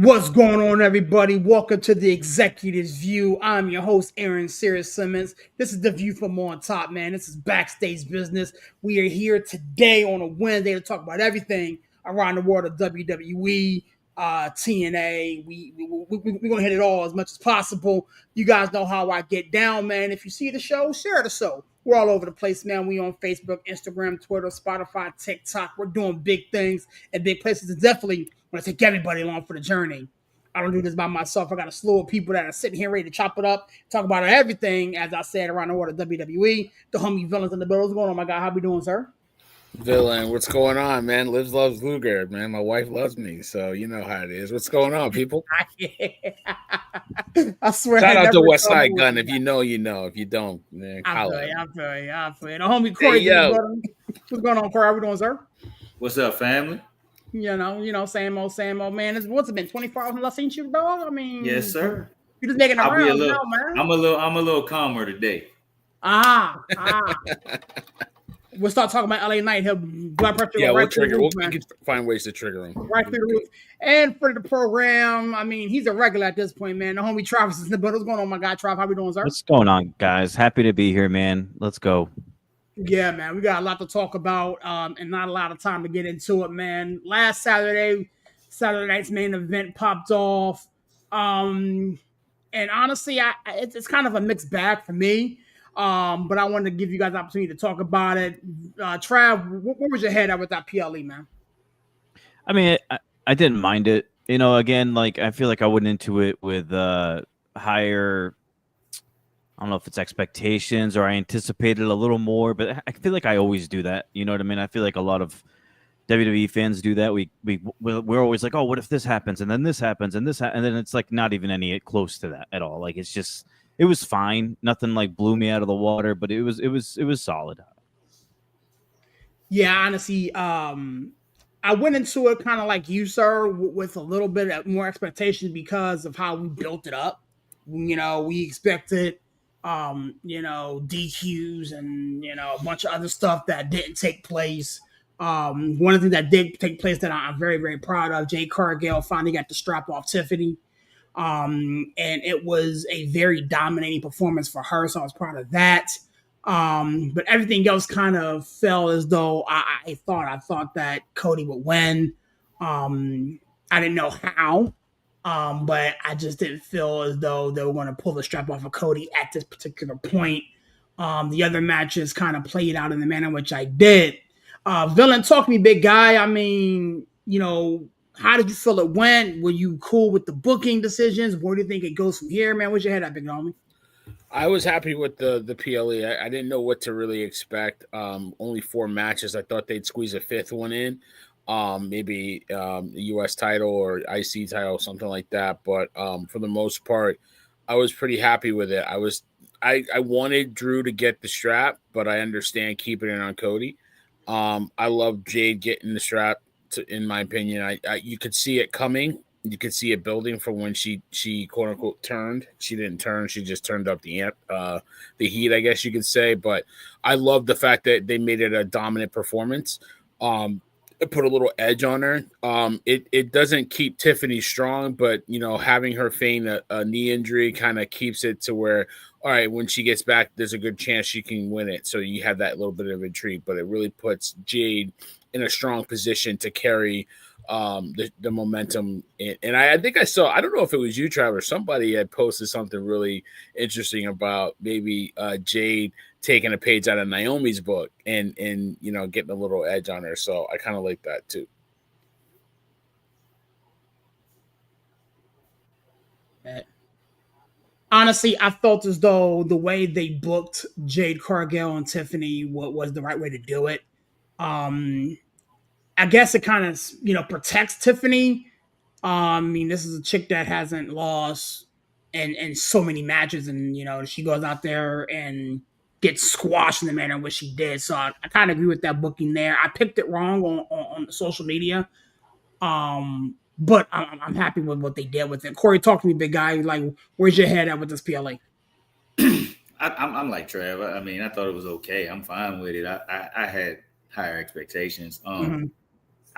What's going on, everybody? Welcome to the Executive's View. I'm your host, Aaron Sirius Simmons. This is the view from on top, man. This is Backstage Business. We are here today on a Wednesday to talk about everything around the world of WWE, TNA. We're going to hit it all as much as possible. You guys know how I get down, man. If you see the show, share the show. We're all over the place, man. We on Facebook, Instagram, Twitter, Spotify, TikTok. We're doing big things and big places. And definitely want to take everybody along for the journey. I don't do this by myself. I got a slew of people that are sitting here ready to chop it up, talk about everything, as I said, around the world of WWE. The homie Villains in the building. What's going on, my guy? How we doing, sir? Villain, what's going on, man? Lives loves Luger, man. My wife loves me, so you know how it is. What's going on, people? I swear. Shout out to West Side Gun. If you know, you know. If you don't, man, I'm feeling you. The homie Corey. Hey, what's going on, Corey? How we doing, sir? What's up, family? You know, same old, man. What's it been? 24 hours since I seen you, dog? I mean, yes, sir. You're just making a round now, man. I'm a little calmer today. We'll start talking about LA Knight. He'll blood pressure. Yeah, we'll trigger. We can find ways to trigger him. Right through the roof. And for the program, I mean, he's a regular at this point, man. The homie Travis is in the building. What's going on, my guy, Trav? How we doing, sir? What's going on, guys? Happy to be here, man. Let's go. Yeah, man. We got a lot to talk about and not a lot of time to get into it, man. Last Saturday night's main event popped off. And honestly, it's kind of a mixed bag for me. But I wanted to give you guys the opportunity to talk about it. Trav, where was your head at with that PLE, man? I mean, I didn't mind it. You know, again, like I feel like I went into it with higher, I don't know if it's expectations or I anticipated a little more, but I feel like I always do that. You know what I mean? I feel like a lot of WWE fans do that. We're always like, oh, what if this happens? And then this happens and this and then it's like not even any close to that at all. Like it's just, it was fine. Nothing like blew me out of the water, but it was solid. Yeah, honestly, I went into it kind of like you, sir, with a little bit more expectations because of how we built it up. You know, we expected, DQs and, a bunch of other stuff that didn't take place. One of the things that did take place that I'm very, very proud of, Jade Cargill finally got the strap off Tiffany. And it was a very dominating performance for her, so I was proud of that. But everything else kind of fell as though I thought that Cody would win. I didn't know how, but I just didn't feel as though they were going to pull the strap off of Cody at this particular point. The other matches kind of played out in the manner in which I did. Villain, talk to me, big guy. I mean, how did you feel it went? Were you cool with the booking decisions? Where do you think it goes from here, man? Where's your head at, big homie? I was happy with the PLE. I didn't know what to really expect. Only 4 matches. I thought they'd squeeze a 5th one in. Maybe the U.S. title or IC title, something like that. But for the most part, I was pretty happy with it. I wanted Drew to get the strap, but I understand keeping it on Cody. I love Jade getting the strap. In my opinion, you could see it coming. You could see it building from when she quote unquote turned. She didn't turn. She just turned up the heat, I guess you could say. But I love the fact that they made it a dominant performance. It put a little edge on her. It doesn't keep Tiffany strong, but having her feign a knee injury kind of keeps it to where, all right, when she gets back, there's a good chance she can win it. So you have that little bit of intrigue, but it really puts Jade in a strong position to carry the momentum. And I think I saw, I don't know if it was you, Trevor, somebody had posted something really interesting about maybe Jade taking a page out of Naomi's book and getting a little edge on her. So I kind of like that too. Honestly, I felt as though the way they booked Jade Cargill and Tiffany was the right way to do it. I guess it kind of, protects Tiffany. I mean, this is a chick that hasn't lost in so many matches, and she goes out there and gets squashed in the manner in which she did. So I kind of agree with that booking there. I picked it wrong on social media, but I'm happy with what they did with it. Corey, talk to me, big guy. Like, where's your head at with this PLA? I'm like Trev. I mean, I thought it was okay. I'm fine with it. I had higher expectations.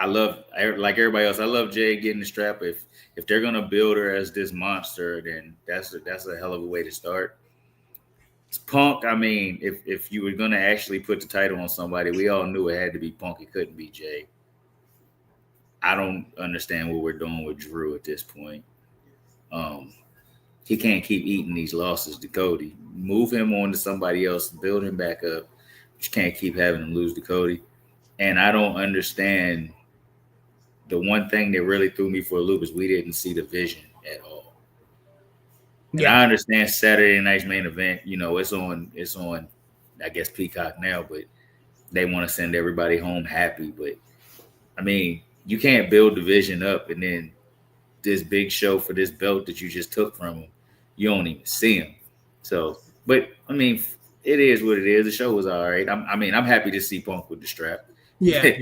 I love, like everybody else, I love Jade getting the strap. If they're gonna build her as this monster, then that's a hell of a way to start. It's Punk. I mean, if you were gonna actually put the title on somebody, we all knew it had to be Punk. It couldn't be Jay. I don't understand what we're doing with Drew at this point. He can't keep eating these losses to Cody. Move him on to somebody else, build him back up. You can't keep having him lose to Cody. And I don't understand. The one thing that really threw me for a loop is we didn't see the vision at all. And I understand Saturday night's main event, it's on, I guess, Peacock now, but they want to send everybody home happy. But I mean, you can't build the vision up and then this big show for this belt that you just took from him, you don't even see him. So, but I mean, it is what it is. The show was all right. I'm happy to see Punk with the strap. Yeah.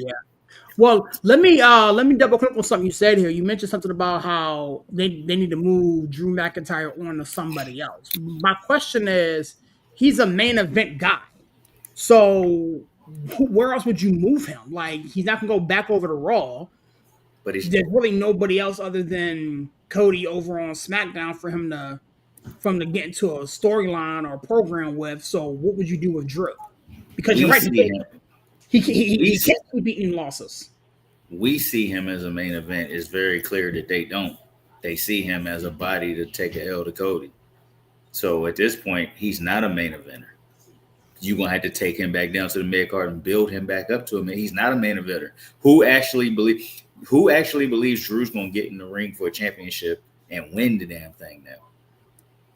Well, let me double click on something you said here. You mentioned something about how they need to move Drew McIntyre on to somebody else. My question is, he's a main event guy, so where else would you move him? Like, he's not gonna go back over to Raw. But there's really nobody else other than Cody over on SmackDown for him to get into a storyline or a program with. So what would you do with Drew? Because you're right, he can't keep eating losses. We see him as a main event. It's very clear that they don't. They see him as a body to take a L to Cody. So at this point, he's not a main eventer. You're going to have to take him back down to the mid card and build him back up to him. And he's not a main eventer. Who actually believes Drew's going to get in the ring for a championship and win the damn thing now?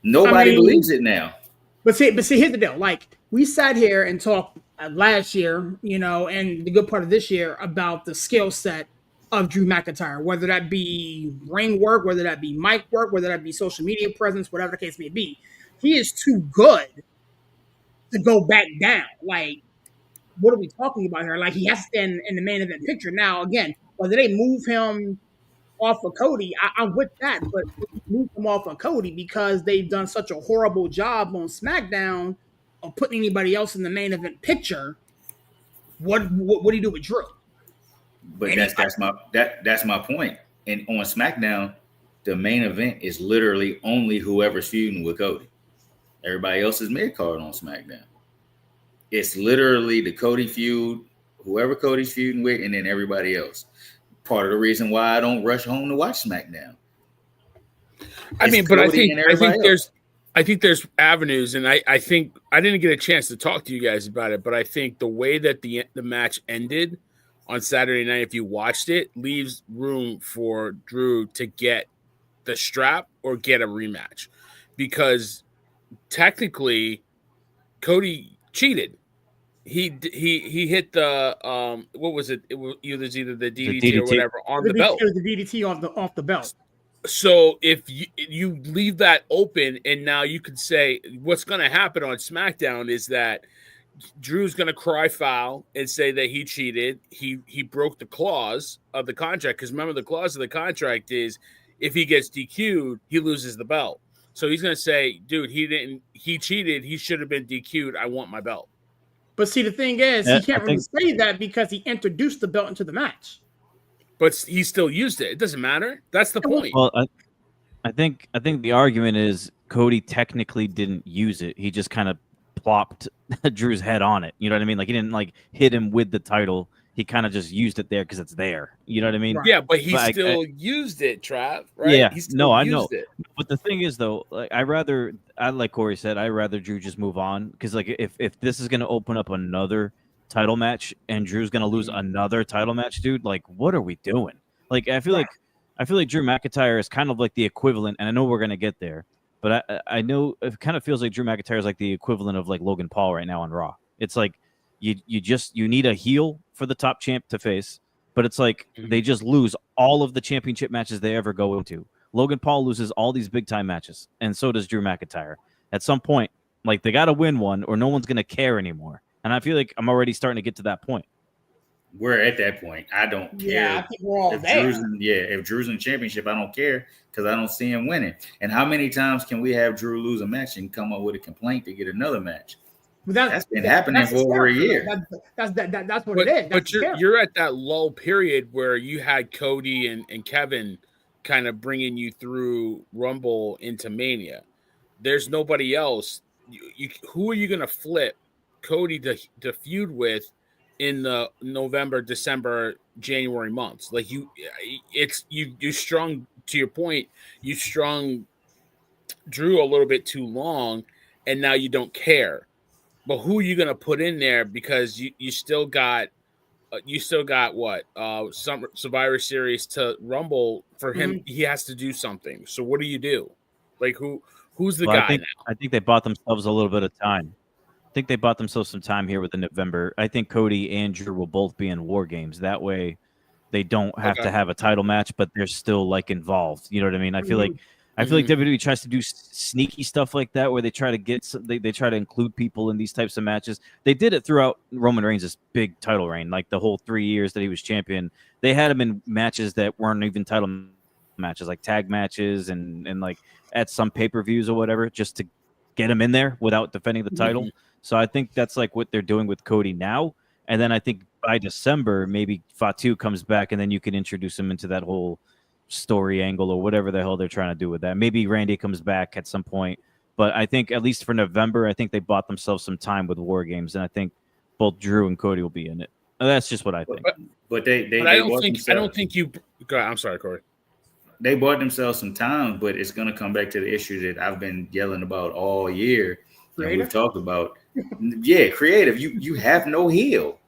Nobody believes it now. But see, here's the deal. Like, we sat here and talked last year, and the good part of this year about the skill set of Drew McIntyre, whether that be ring work, whether that be mic work, whether that be social media presence, whatever the case may be. He is too good to go back down. Like, what are we talking about here? Like, he has to stand in the main event picture. Now, again, whether they move him off of Cody, I'm with that, but move him off of Cody because they've done such a horrible job on SmackDown of putting anybody else in the main event picture. What do you do with Drew? But that's my point. And on SmackDown, the main event is literally only whoever's feuding with Cody. Everybody else is mid card on SmackDown. It's literally the Cody feud, whoever Cody's feuding with, and then everybody else. Part of the reason why I don't rush home to watch SmackDown. I think there's avenues, and I think I didn't get a chance to talk to you guys about it, but I think the way that the match ended on Saturday night, if you watched it, leaves room for Drew to get the strap or get a rematch, because technically Cody cheated. He hit the what was it? It was either the DDT or whatever on the belt. The DDT off the belt. So if you leave that open, and now you could say what's going to happen on SmackDown is that Drew's going to cry foul and say that he cheated. He broke the clause of the contract, because remember, the clause of the contract is if he gets DQ'd, he loses the belt. So he's going to say, dude, he cheated. He should have been DQ'd. I want my belt. But see, the thing is, he can't really say that because he introduced the belt into the match. But he still used it. It doesn't matter. That's the point. Well, I think the argument is Cody technically didn't use it. He just kind of plopped Drew's head on it. You know what I mean? Like, he didn't hit him with the title. He kind of just used it there because it's there. You know what I mean? Yeah, but he still used it, Trav. Right? Yeah. He still I used know. It. But the thing is, though, like like Corey said, I'd rather Drew just move on, because like if this is going to open up another title match and Drew's going to lose another title match, dude, like, what are we doing? Like, I feel like Drew McIntyre is kind of like the equivalent, and I know we're going to get there, but I know it kind of feels like Drew McIntyre is like the equivalent of like Logan Paul right now on Raw. It's like you need a heel for the top champ to face, but it's like they just lose all of the championship matches they ever go into. Logan Paul loses all these big time matches, and so does Drew McIntyre. At some point, like, they got to win one, or no one's going to care anymore. And I feel like I'm already starting to get to that point. We're at that point. I don't care. Yeah, I think we're all there. If Drew's in the championship, I don't care, because I don't see him winning. And how many times can we have Drew lose a match and come up with a complaint to get another match? But That's been happening that's for his over a character. year. That's what it is. That's But his character. you're at that lull period where you had Cody and Kevin kind of bringing you through Rumble into Mania. There's nobody else. Who are you going to flip Cody to feud with in the November, December, January months? Like you strung, to your point, you strung Drew a little bit too long, and now you don't care. But who are you going to put in there, because you still got what, some Survivor Series to Rumble for him. Mhm. He has to do something. So what do you do? Like who's the Well, guy now? I think they bought themselves a little bit of time. I think they bought themselves some time here with the November. I think Cody and Drew will both be in War Games. That way, they don't have to Okay. have a title match, but they're still like involved. You know what I mean? Mhm. I feel like WWE tries to do sneaky stuff like that, where they try to they try to include people in these types of matches. They did it throughout Roman Reigns' big title reign, like the whole 3 years that he was champion. They had him in matches that weren't even title matches, like tag matches and like at some pay-per-views or whatever, just to get him in there without defending the title. So I think that's like what they're doing with Cody now. And then I think by December, maybe Fatu comes back, and then you can introduce him into that whole story angle or whatever the hell they're trying to do with that. Maybe Randy comes back at some point. But I think at least for November, I think they bought themselves some time with War Games, and I think both Drew and Cody will be in it. That's just what I think. But they I don't think you. Go ahead. I'm sorry, Corey. They bought themselves some time, but it's going to come back to the issue that I've been yelling about all year, and we've talked about. Yeah, creative. You have no heel.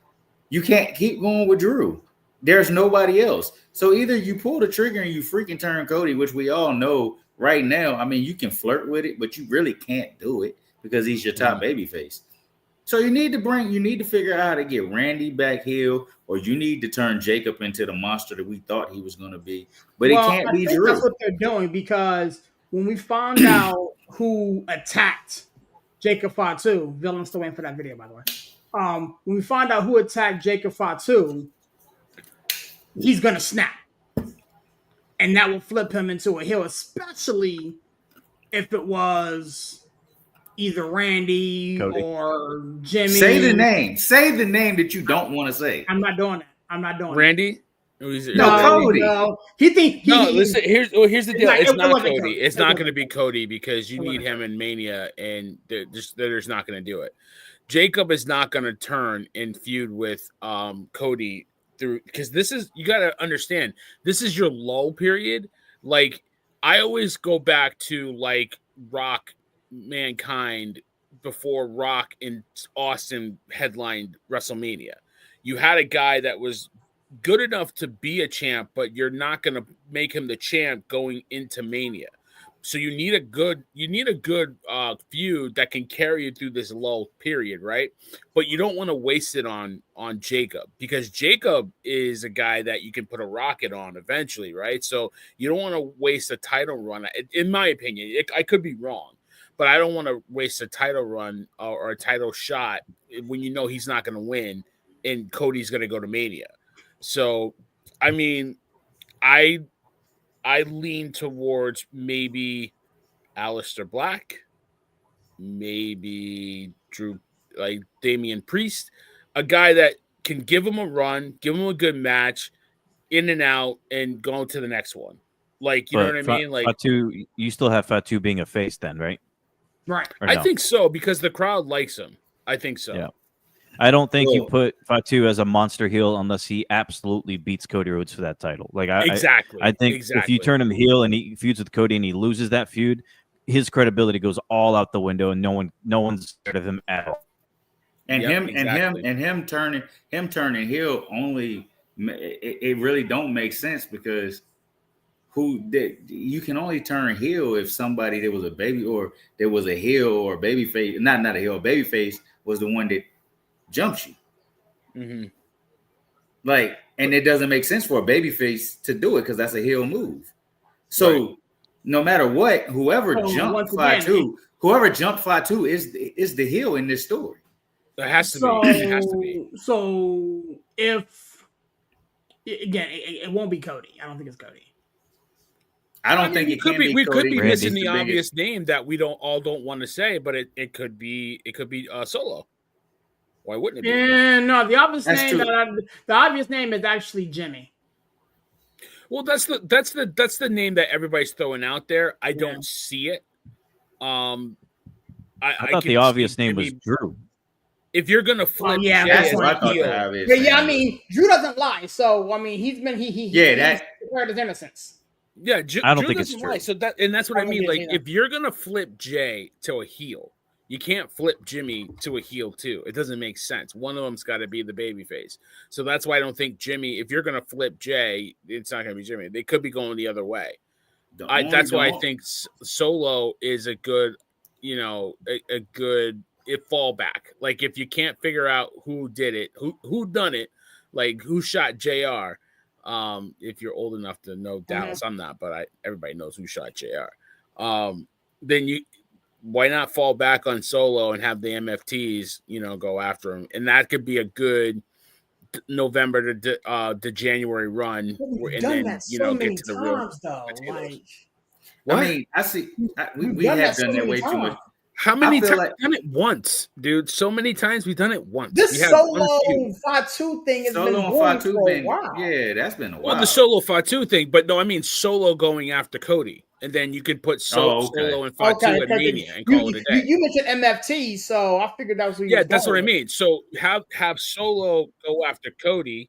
You can't keep going with Drew. There's nobody else. So either you pull the trigger and you freaking turn Cody, which we all know right now. I mean, you can flirt with it, but you really can't do it because he's your top baby face. So you need to figure out how to get Randy back heel, or you need to turn Jacob into the monster that we thought he was going to be. But it can't be Drew. That's what they're doing, because when we found out who attacked Jacob Fatu, Villain's still waiting for that video, by the way. When we find out who attacked Jacob Fatu, he's gonna snap, and that will flip him into a heel, especially if it was either Randy Cody or Jimmy. Say the name. Say the name that you don't want to say. I'm not doing that. I'm not doing Randy? Cody. No. Listen. Here's the deal. It's not Cody. Cody. It's not going to be Cody, because you need him in Mania, and they're just not going to do it. Jacob is not going to turn and feud with Cody through, because you got to understand, this is your lull period. Like, I always go back to like Rock Mankind before Rock and Austin headlined WrestleMania. You had a guy that was good enough to be a champ, but you're not going to make him the champ going into Mania. So you need a good feud that can carry you through this lull period, right? But you don't want to waste it on Jacob, because Jacob is a guy that you can put a rocket on eventually, right? So you don't want to waste a title run. In my opinion, I could be wrong, but I don't want to waste a title run or a title shot when you know he's not going to win and Cody's going to go to Mania. So, I mean, I lean towards maybe Aleister Black, maybe Drew, like Damian Priest, a guy that can give him a run, give him a good match, in and out, and go to the next one. Like, you know what I mean? Like, Fatu, you still have Fatu being a face then, right? Right. Or I no? think so, because the crowd likes him. I think so. Yeah. I don't think you put Fatu as a monster heel unless he absolutely beats Cody Rhodes for that title. Like Exactly. I think if you turn him heel and he feuds with Cody and he loses that feud, his credibility goes all out the window, and no one's scared of him at all. And him turning heel only, it really don't make sense, because you can only turn heel if somebody that was a baby, or there was a heel or baby face, not a heel, baby face was the one that jumps you. Mm-hmm. Like, and it doesn't make sense for a baby face to do it, because that's a heel move. So no matter what, whoever jumped Fatu is the heel in this story. It has to be. It has to be. So if again, it won't be Cody. I don't think it's Cody. I don't think it can be we could be Cody. missing He's the biggest. obvious name that we don't want to say, but it could be Solo. Why wouldn't it be? Yeah, no, the obvious That's name true. the obvious name is actually Jimmy. Well, that's the name that everybody's throwing out there. I don't Yeah. see it. I thought can the obvious see name was Jimmy- Drew. If you're gonna flip, yeah, Jay That's as what a I thought heel, the obvious Yeah, I name mean, Drew doesn't lie, so I mean, he's Yeah, that- he's declared his innocence. yeah, I don't Drew think it's doesn't true. lie. So that's what I I don't mean. think Like, either. if you're gonna flip Jay to a heel, you can't flip Jimmy to a heel too. It doesn't make sense. One of them's got to be the babyface. So that's why I don't think Jimmy. If you're gonna flip Jay, it's not gonna be Jimmy. They could be going the other way. That's why I think Solo is a good, a good fallback. Like, if you can't figure out who did it, who done it, like who shot JR. If you're old enough to know Dallas, I'm not, but everybody knows who shot JR. Then why not fall back on Solo and have the MFTs, go after him, and that could be a good November to January run, and then get to the real. I mean, I see. We done have that done so that way many too much. times. How many feel times? like- We've done it once, dude. So many times we've done it once. This We had Solo one feud. Fatu thing has Solo been and going Fatu for a been, while. yeah, that's been a while. Well, the Solo Fatu thing, but no, I mean Solo going after Cody, and then you could put okay. Solo and Fatu at Mania and call it a day. You mentioned MFT, so I figured that was what you Yeah, was that's going what I with. mean. So have Solo go after Cody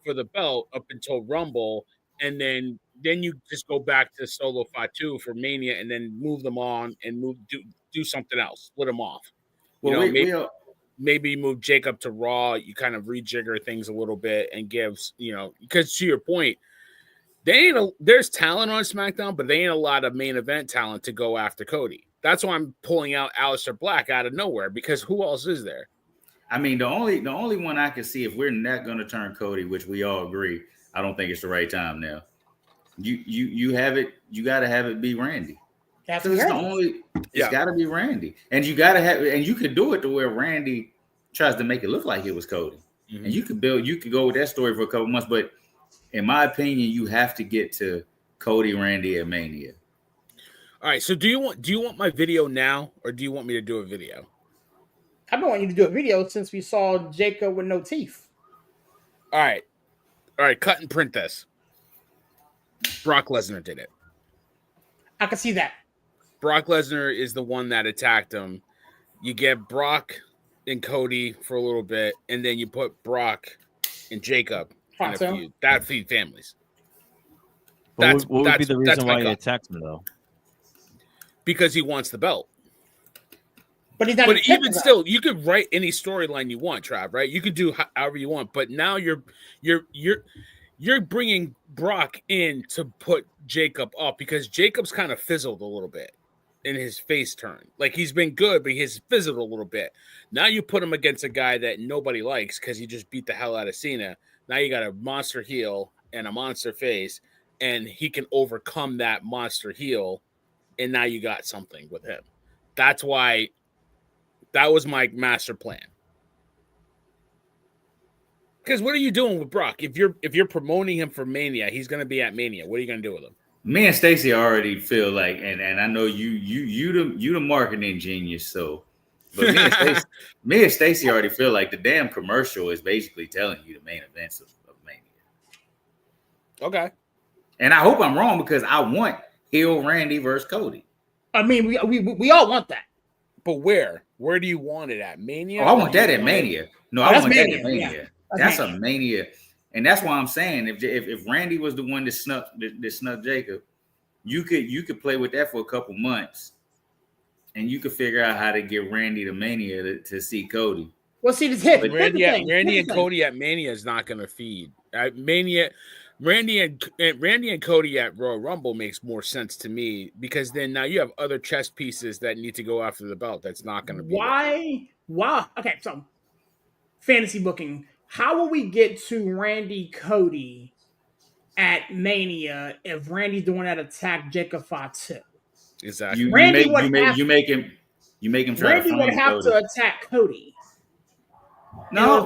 for the belt up until Rumble, and then you just go back to Solo Fatu for Mania, and then move them on and do something else, split them off. Well, maybe move Jacob to Raw. You kind of rejigger things a little bit and gives because to your point, there's talent on SmackDown, but they ain't a lot of main event talent to go after Cody. That's why I'm pulling out Aleister Black out of nowhere, because who else is there? I mean, the only one I can see, if we're not going to turn Cody, which we all agree, I don't think it's the right time now. You have it. You got to have it be Randy. That's It's the only. It's got to be Randy, and you got to have, and you could do it to where Randy tries to make it look like it was Cody, and you could go with that story for a couple months. But in my opinion, you have to get to Cody Randy at Mania. All right. So do you want my video now, or do you want me to do a video? I've been wanting you to do a video since we saw Jacob with no teeth. All right. Cut and print this. Brock Lesnar did it. I can see that. Brock Lesnar is the one that attacked him. You get Brock and Cody for a little bit, and then you put Brock and Jacob in a feud. That feed families. What would be the reason why he attacked him, though? Because he wants the belt. But he's not. But even still, you could write any storyline you want, Trav. Right? You could do however you want. But now you're bringing Brock in to put Jacob up, because Jacob's kind of fizzled a little bit in his face turn. Like, he's been good, but he's fizzled a little bit. Now you put him against a guy that nobody likes because he just beat the hell out of Cena. Now you got a monster heel and a monster face, and he can overcome that monster heel, and now you got something with him. That's why that was my master plan. Because what are you doing with Brock? If you're promoting him for Mania, he's going to be at Mania. What are you going to do with him? Me and Stacey already feel like, and I know you the marketing genius, so. But me and Stacey already feel like the damn commercial is basically telling you the main events of Mania. Okay. And I hope I'm wrong, because I want heel Randy versus Cody. I mean, we all want that. But where? Where do you want it at? Mania? Oh, I want that at Mania. No, I want that at Mania. Yeah. That's a Mania. And that's why I'm saying, if Randy was the one that snuck Jacob, you could play with that for a couple months, and you could figure out how to get Randy to Mania to see Cody. Well, see, this hit. Randy and Cody at Mania is not going to feed. At Mania, Randy and Cody at Royal Rumble makes more sense to me, because then now you have other chess pieces that need to go after the belt. That's not going to be why. Okay, so fantasy booking. How will we get to Randy Cody at Mania if Randy's the one that attacked Jacob Fatu? Exactly. You make him try Randy to would have Cody. to attack Cody. No,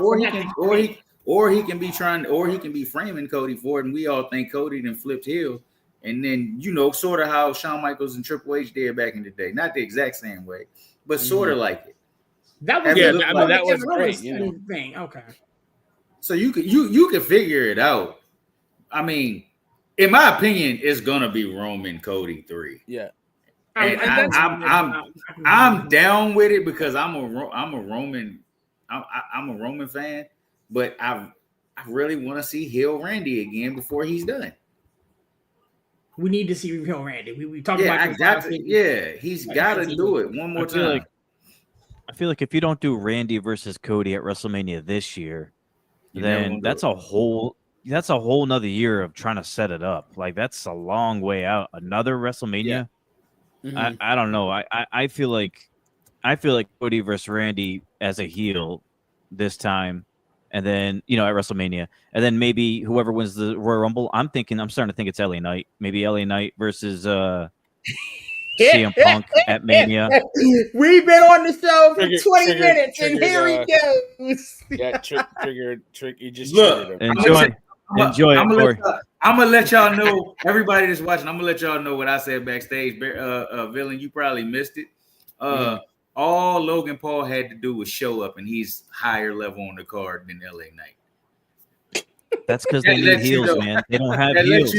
or he can be framing Cody for it, and we all think Cody then flipped heel, And then, sort of how Shawn Michaels and Triple H did back in the day. Not the exact same way, but sort of like it. That was that was great. Thing. Okay. So you could figure it out. I mean, in my opinion, it's gonna be Roman Cody 3. Yeah. And I'm down with it because I'm a Roman fan, but I really want to see heel Randy again before he's done. We need to see heel Randy. We talked about he's got to do it one more time. I feel like if you don't do Randy versus Cody at WrestleMania this year, then that's a whole nother year of trying to set it up. Like that's a long way out. Another WrestleMania. Yeah. Mm-hmm. I don't know. I feel like Cody versus Randy as a heel this time, and then at WrestleMania, and then maybe whoever wins the Royal Rumble. I'm starting to think it's LA Knight. Maybe LA Knight versus CM Punk at Mania. We've been on the show for 20 minutes, and here he goes. Yeah, triggered. You just look. Enjoy. I'm gonna let y'all know, everybody that's watching. I'm gonna let y'all know what I said backstage. Villain, you probably missed it. All Logan Paul had to do was show up, and he's higher level on the card than LA Knight. That's because they need heels, man. They don't have heels.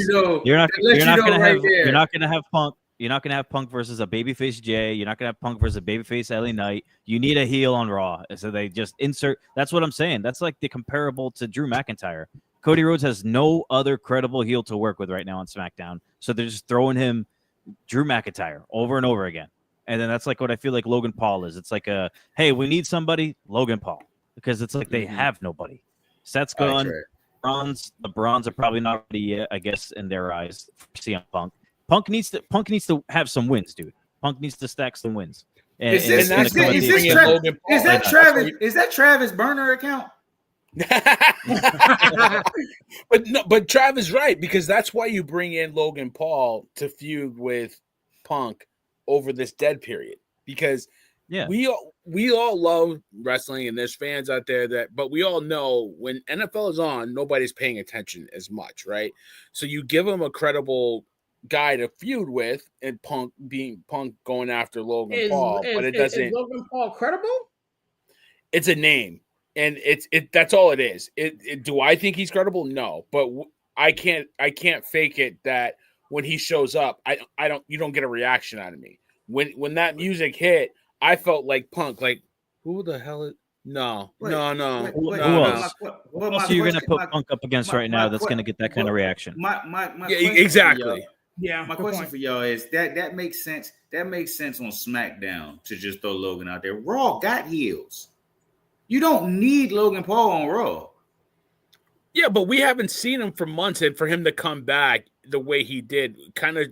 You're not gonna have Punk. You're not gonna have Punk versus a babyface Jay. You're not gonna have Punk versus a babyface LA Knight. You need a heel on Raw, so they just insert. That's what I'm saying. That's like the comparable to Drew McIntyre. Cody Rhodes has no other credible heel to work with right now on SmackDown, so they're just throwing him Drew McIntyre over and over again. And then that's like what I feel like Logan Paul is. It's like hey, we need somebody, Logan Paul, because it's like they have nobody. Seth's gone. The Bronze are probably not ready yet, I guess, in their eyes. For CM Punk. Punk needs to have some wins, dude. Punk needs to stack some wins. Is that Travis burner account? but Travis right, because that's why you bring in Logan Paul to feud with Punk over this dead period, because we all love wrestling and there's fans out there but we all know when NFL is on, nobody's paying attention as much, right? So you give them a credible guy to feud with, and Punk going after Logan Paul, but it doesn't. Is Logan Paul credible? It's a name. And that's all it is. Do I think he's credible? No, but I can't fake it that when he shows up, you don't get a reaction out of me. When that music hit, I felt like Punk, like who the hell is no. Who else? Who else are you gonna put Punk up against right now that's gonna get that kind of reaction? Exactly. My question for y'all is that makes sense. That makes sense on SmackDown to just throw Logan out there. Raw got heels. You don't need Logan Paul on Raw. Yeah, but we haven't seen him for months, and for him to come back the way he did, kind of,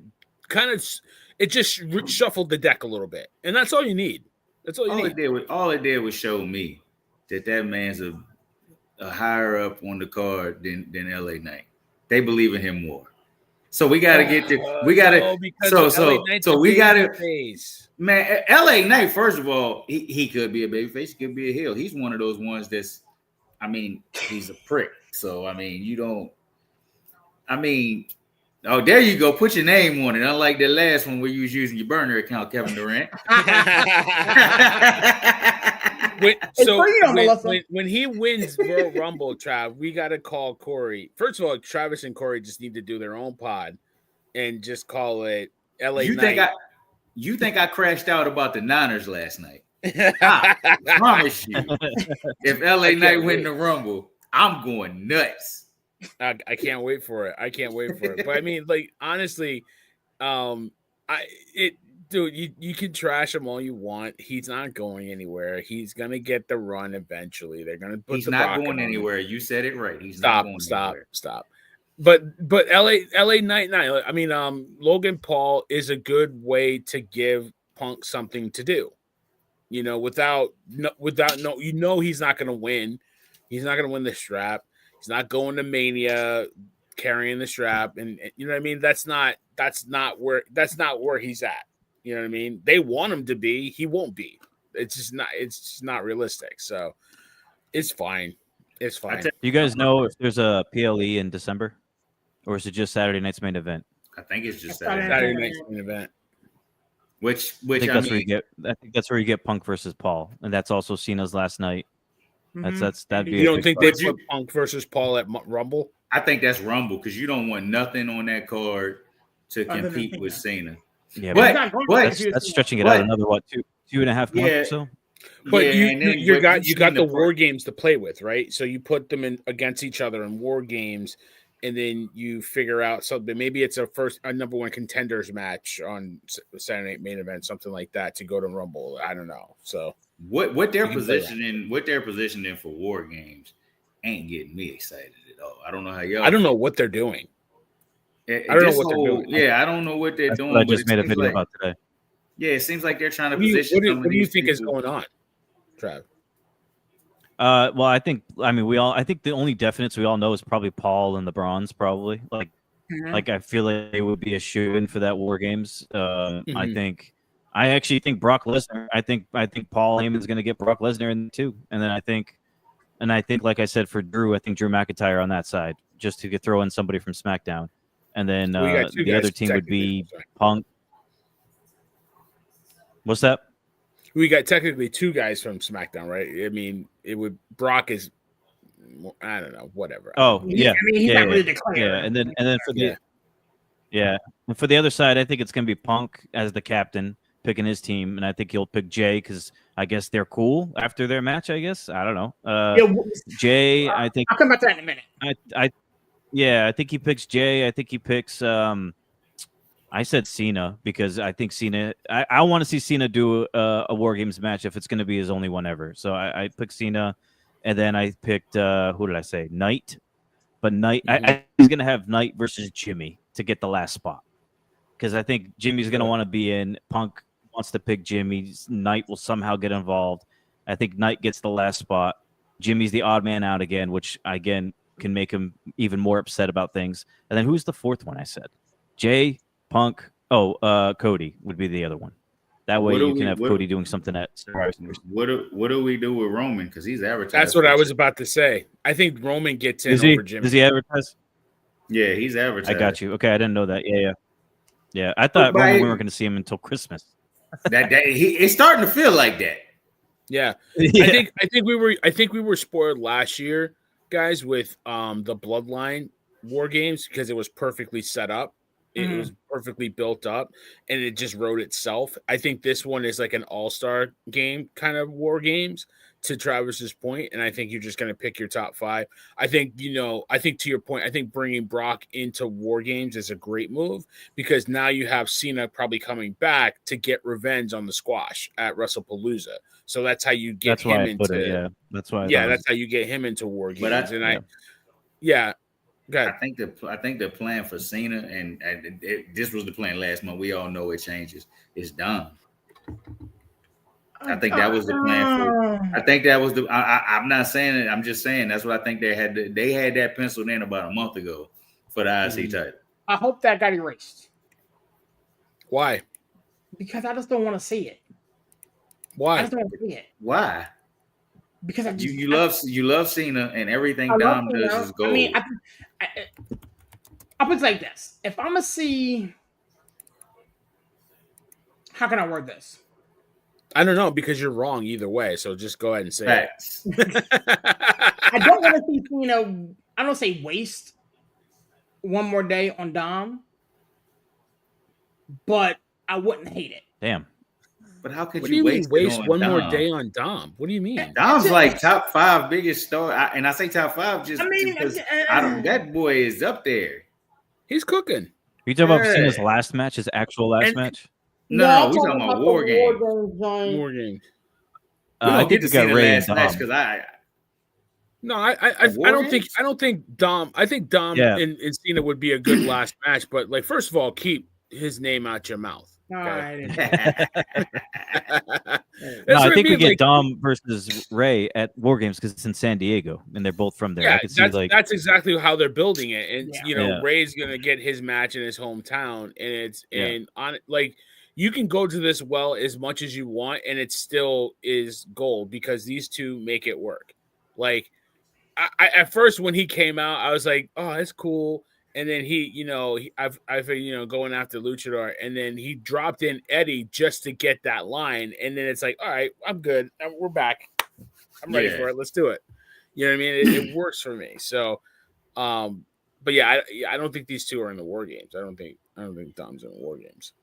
it just shuffled the deck a little bit, and that's all you need. That's all you need. All it did was show me that man's a higher up on the card than LA Knight. They believe in him more. So we got to get to. We got to. So we got to. Man, LA Knight, first of all, he could be a babyface, he could be a heel. He's one of those ones he's a prick. So, there you go. Put your name on it. Unlike the last one where you was using your burner account, Kevin Durant. When he wins Royal Rumble, Trav, we got to call Corey. First of all, Travis and Corey just need to do their own pod and just call it LA Knight. You think I crashed out about the Niners last night? I promise you. If LA Knight win the Rumble, I'm going nuts. I can't wait for it. But I mean, like, honestly, dude, you can trash him all you want. He's not going anywhere. He's gonna get the run eventually. They're gonna put He's not going anywhere. You said it right. He's not going anywhere. Stop. But LA Knight, I mean, Logan Paul is a good way to give Punk something to do. He's not going to win. He's not going to win the strap. He's not going to Mania carrying the strap, and you know what I mean. That's not where he's at. You know what I mean. They want him to be. He won't be. It's just not realistic. So it's fine. It's fine. Do you guys know if there's a PLE in December? Or is it just Saturday night's main event? I think it's just That's Saturday. Saturday night's main event. Which I think I that's where mean, you get. I think that's where you get Punk versus Paul, and that's also Cena's last night. That'd be You a don't big think fight. they put Punk versus Paul at Rumble? I think that's Rumble because you don't want nothing on that card to Other than compete with Cena. Cena. Yeah, He's But not going but to that's stretching it But- out another what 2.5 months Yeah. or so. But yeah, and then you got seen the war games to play with, right? So you put them in against each other in war games, and then you figure out something. Maybe it's a number one contenders match on Saturday Night Main Event, something like that, to go to Rumble. I don't know. So what they're You can play that. positioning for war games ain't getting me excited at all. I don't know how y'all. I don't know what they're doing. I don't know what they're doing. Yeah, I don't know what they're That's doing. what I but just it made a seems video like- about today. Yeah, it seems like they're trying to What do you, position. what do you think is going on, Trav? Well, I think the only definites we all know is probably Paul and the Bronze, probably. Like I feel like they would be a shoe-in for that War Games. I actually think Brock Lesnar. I think Paul Heyman's going to get Brock Lesnar in too, and then I think, like I said for Drew, I think Drew McIntyre on that side, just to throw in somebody from SmackDown, and then We got two the guys other team would be technically. Punk. What's that? We got technically two guys from SmackDown, right? I mean, Brock is, I don't know, whatever. Oh yeah, he's yeah, not really yeah. declared. Yeah, and then for the Yeah. and for the other side, I think it's gonna be Punk as the captain picking his team, and I think he'll pick Jay because I guess they're cool after their match. I guess I don't know. Jay, I think I'll come back to that in a minute. I think he picks Jay. I think he picks. I said Cena because I think Cena. I want to see Cena do a War Games match if it's going to be his only one ever. So I picked Cena, and then I picked who did I say? Knight. But Knight, he's going to have Knight versus Jimmy to get the last spot because I think Jimmy's going to want to be in. Punk wants to pick Jimmy. Knight will somehow get involved. I think Knight gets the last spot. Jimmy's the odd man out again, which again can make him even more upset about things. And then who's the fourth one? I said Jay. Punk. Cody would be the other one. That way you can have Cody doing something at Survivor Series. What do we do with Roman? Because he's advertised. That's what I was about to say. I think Roman gets in over Jimmy. Does he advertise? Yeah, he's advertised. I got you. Okay, I didn't know that. Yeah. I thought we weren't going to see him until Christmas. It's starting to feel like that. Yeah. Yeah. I think we were spoiled last year, guys, with the Bloodline War Games because it was perfectly set up. It was perfectly built up, and it just wrote itself. I think this one is like an all-star game kind of War Games, to Travis's point, and I think you're just going to pick your top five. I think to your point, I think bringing Brock into War Games is a great move because now you have Cena probably coming back to get revenge on the squash at WrestlePalooza. So that's how you get him into. That's why. That's how you get him into War Games. I think the plan for Cena and this was the plan last month. We all know it changes. It's Dom. I think that was the plan for. I think that was the. I'm not saying it. I'm just saying that's what I think they had. They had that penciled in about a month ago for the IC title. I hope that got erased. Why? Because I just don't want to see it. Why? I just don't want to see it. Why? Because you love Cena and everything Dom does is gold. I mean, I'll put it like this: if I'm gonna see, how can I word this? I don't know because you're wrong either way. So just go ahead and say Facts. it. I don't want to see Cena. I don't say waste one more day on Dom, but I wouldn't hate it. Damn. But how could What do you mean waste one Dom? more day on Dom? What do you mean? Dom's like top 5 biggest star, and I say top 5 just because that boy is up there. He's cooking. Are you talking about Cena's last match, his actual last match? No, we're talking about War Games. War Games. I think we got Ray and Dom. Because I don't think Dom. I think Dom and Cena would be a good last match. But like, first of all, keep his name out your mouth. Okay? No, I think we get Dom versus Ray at War Games because it's in San Diego and they're both from there. Yeah, I can see that's exactly how they're building it. And Ray's gonna get his match in his hometown, and you can go to this well as much as you want, and it still is gold because these two make it work. Like, I at first when he came out, I was like, oh, that's cool. and then I've going after Luchador, and then he dropped in Eddie just to get that line, and then it's like, all right, I'm good, we're back, I'm ready for it, let's do it. You know what I mean? It works for me. So, but yeah, I don't think these two are in the War Games. I don't think Dom's in the War Games.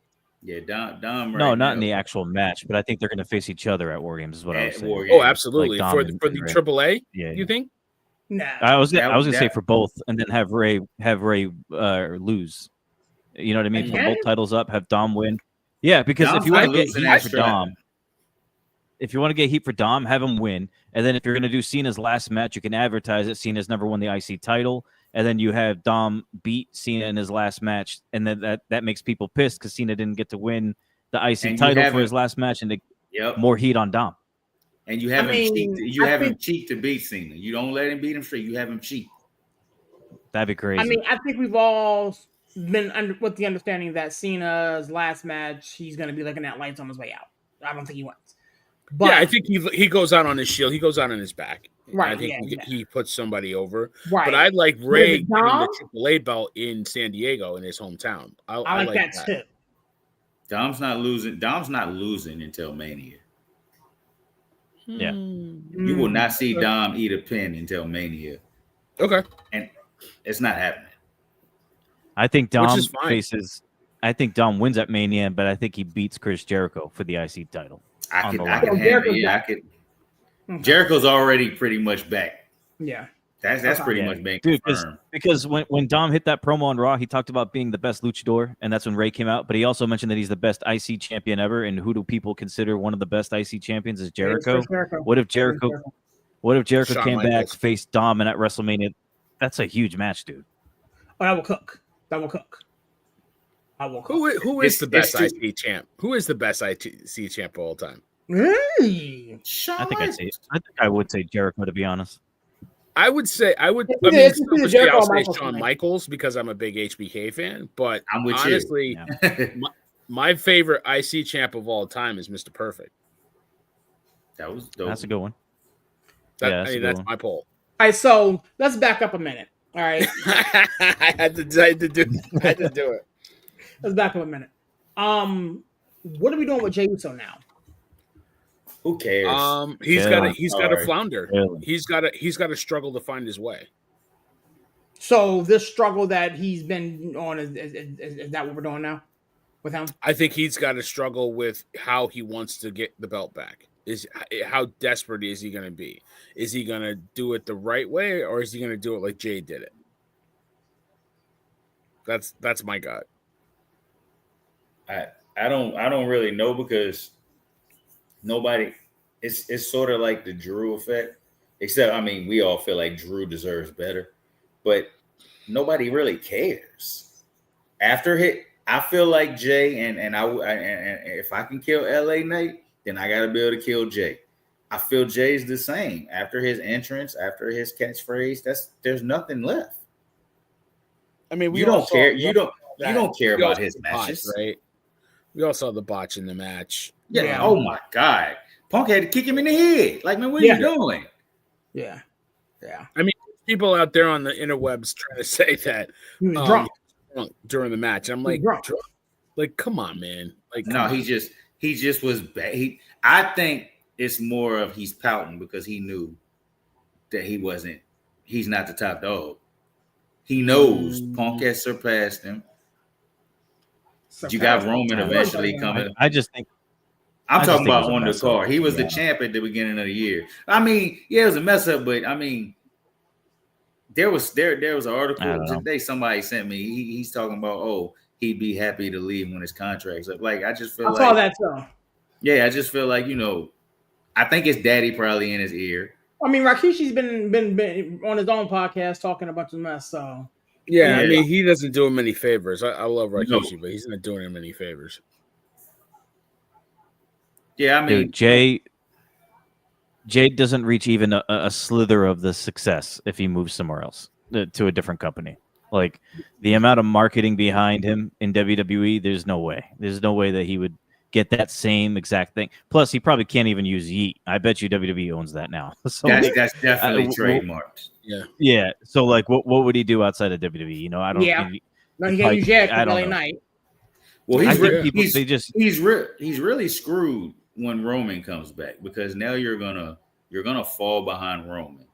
Yeah, Dom. No, right not now, in the actual match, but I think they're going to face each other at War Games. Is what I was saying. Oh, absolutely. Like for the AAA, yeah. You think? No, I was gonna say for both, and then have Ray lose. You know what I mean? Put both titles up, have Dom win. Yeah, because Dom's if you want not to get losing heat that for strap. Dom, have him win, and then if you're going to do Cena's last match, you can advertise it. Cena's never won the IC title, and then you have Dom beat Cena in his last match, and then that makes people pissed because Cena didn't get to win the IC title for his last match, and to more heat on Dom. And you have him cheat to beat Cena. You don't let him beat him straight. You have him cheat. That'd be crazy. I mean, I think we've all been with the understanding that Cena's last match, he's going to be looking at lights on his way out. I don't think he wins. But, yeah, I think he goes out on his shield. He goes out on his back. Right. I think he puts somebody over. Right. But I'd like Ray getting the AAA belt in San Diego in his hometown. I like that too. Dom's not losing until Mania. Yeah. You will not see Dom eat a pin until Mania. Okay. And it's not happening. I think Dom wins at Mania, but I think he beats Chris Jericho for the IC title. I could. Jericho's already pretty much back. Yeah. That's pretty much being confirmed. Because when Dom hit that promo on Raw, he talked about being the best luchador, and that's when Ray came out. But he also mentioned that he's the best IC champion ever. And who do people consider one of the best IC champions is Jericho? What if Jericho came back, faced Dom, and at WrestleMania? That's a huge match, dude. Oh, that will cook. Who is the best IC champ? Who is the best IC champ of all time? Hey. I would say Jericho, to be honest. I would say I'll say Shawn Michaels because I'm a big HBK fan, but I'm with honestly, my favorite IC champ of all time is Mr. Perfect. That was dope. That's a good one. That's my poll. All right, so let's back up a minute. All right, I had to do it. Let's back up a minute. What are we doing with Jey Uso now? Who cares? He's got to flounder. Really? He's got to struggle to find his way. So this struggle that he's been on is that what we're doing now with him? I think he's got to struggle with how he wants to get the belt back. Is how desperate is he going to be? Is he going to do it the right way, or is he going to do it like Jay did it? That's my gut. I don't really know because nobody. It's sort of like the Drew effect, except we all feel like Drew deserves better, but nobody really cares. After I feel like Jay and if I can kill LA Knight, then I gotta be able to kill Jay. I feel Jay's the same after his entrance, after his catchphrase. There's nothing left. You don't care. You don't care about his matches, right? We all saw the botch in the match. Yeah. Oh my God. Punk had to kick him in the head. Like, man, what are you doing? Yeah. People out there on the interwebs trying to say that drunk during the match. I'm like, drunk. Like, come on, man. Like, no, he just was bad. I think it's more of he's pouting because he knew that he's not the top dog. He knows Punk has surpassed him. You got Roman eventually coming. I'm talking about on the card. He was the champ at the beginning of the year. It was a mess up, but there was an article today somebody sent me. He's talking about he'd be happy to leave when his contract's up. Like, I just feel like I saw that too. Yeah, I just feel like I think his daddy probably in his ear. Rakishi's been on his own podcast talking a bunch of mess. So yeah, he doesn't do him any favors. I love Rikishi, but he's not doing him any favors. Yeah, dude, Jay doesn't reach even a slither of the success if he moves somewhere else to a different company. Like, the amount of marketing behind him in WWE, there's no way. There's no way that he get that same exact thing. Plus, he probably can't even use yeet. I bet you WWE owns that now. So That's definitely trademarked. Yeah. So like, what would he do outside of WWE? You know, I don't. Yeah. No, he can't use Jazz for LA Knight. Well, I think people he's really screwed when Roman comes back, because now you're gonna fall behind Roman.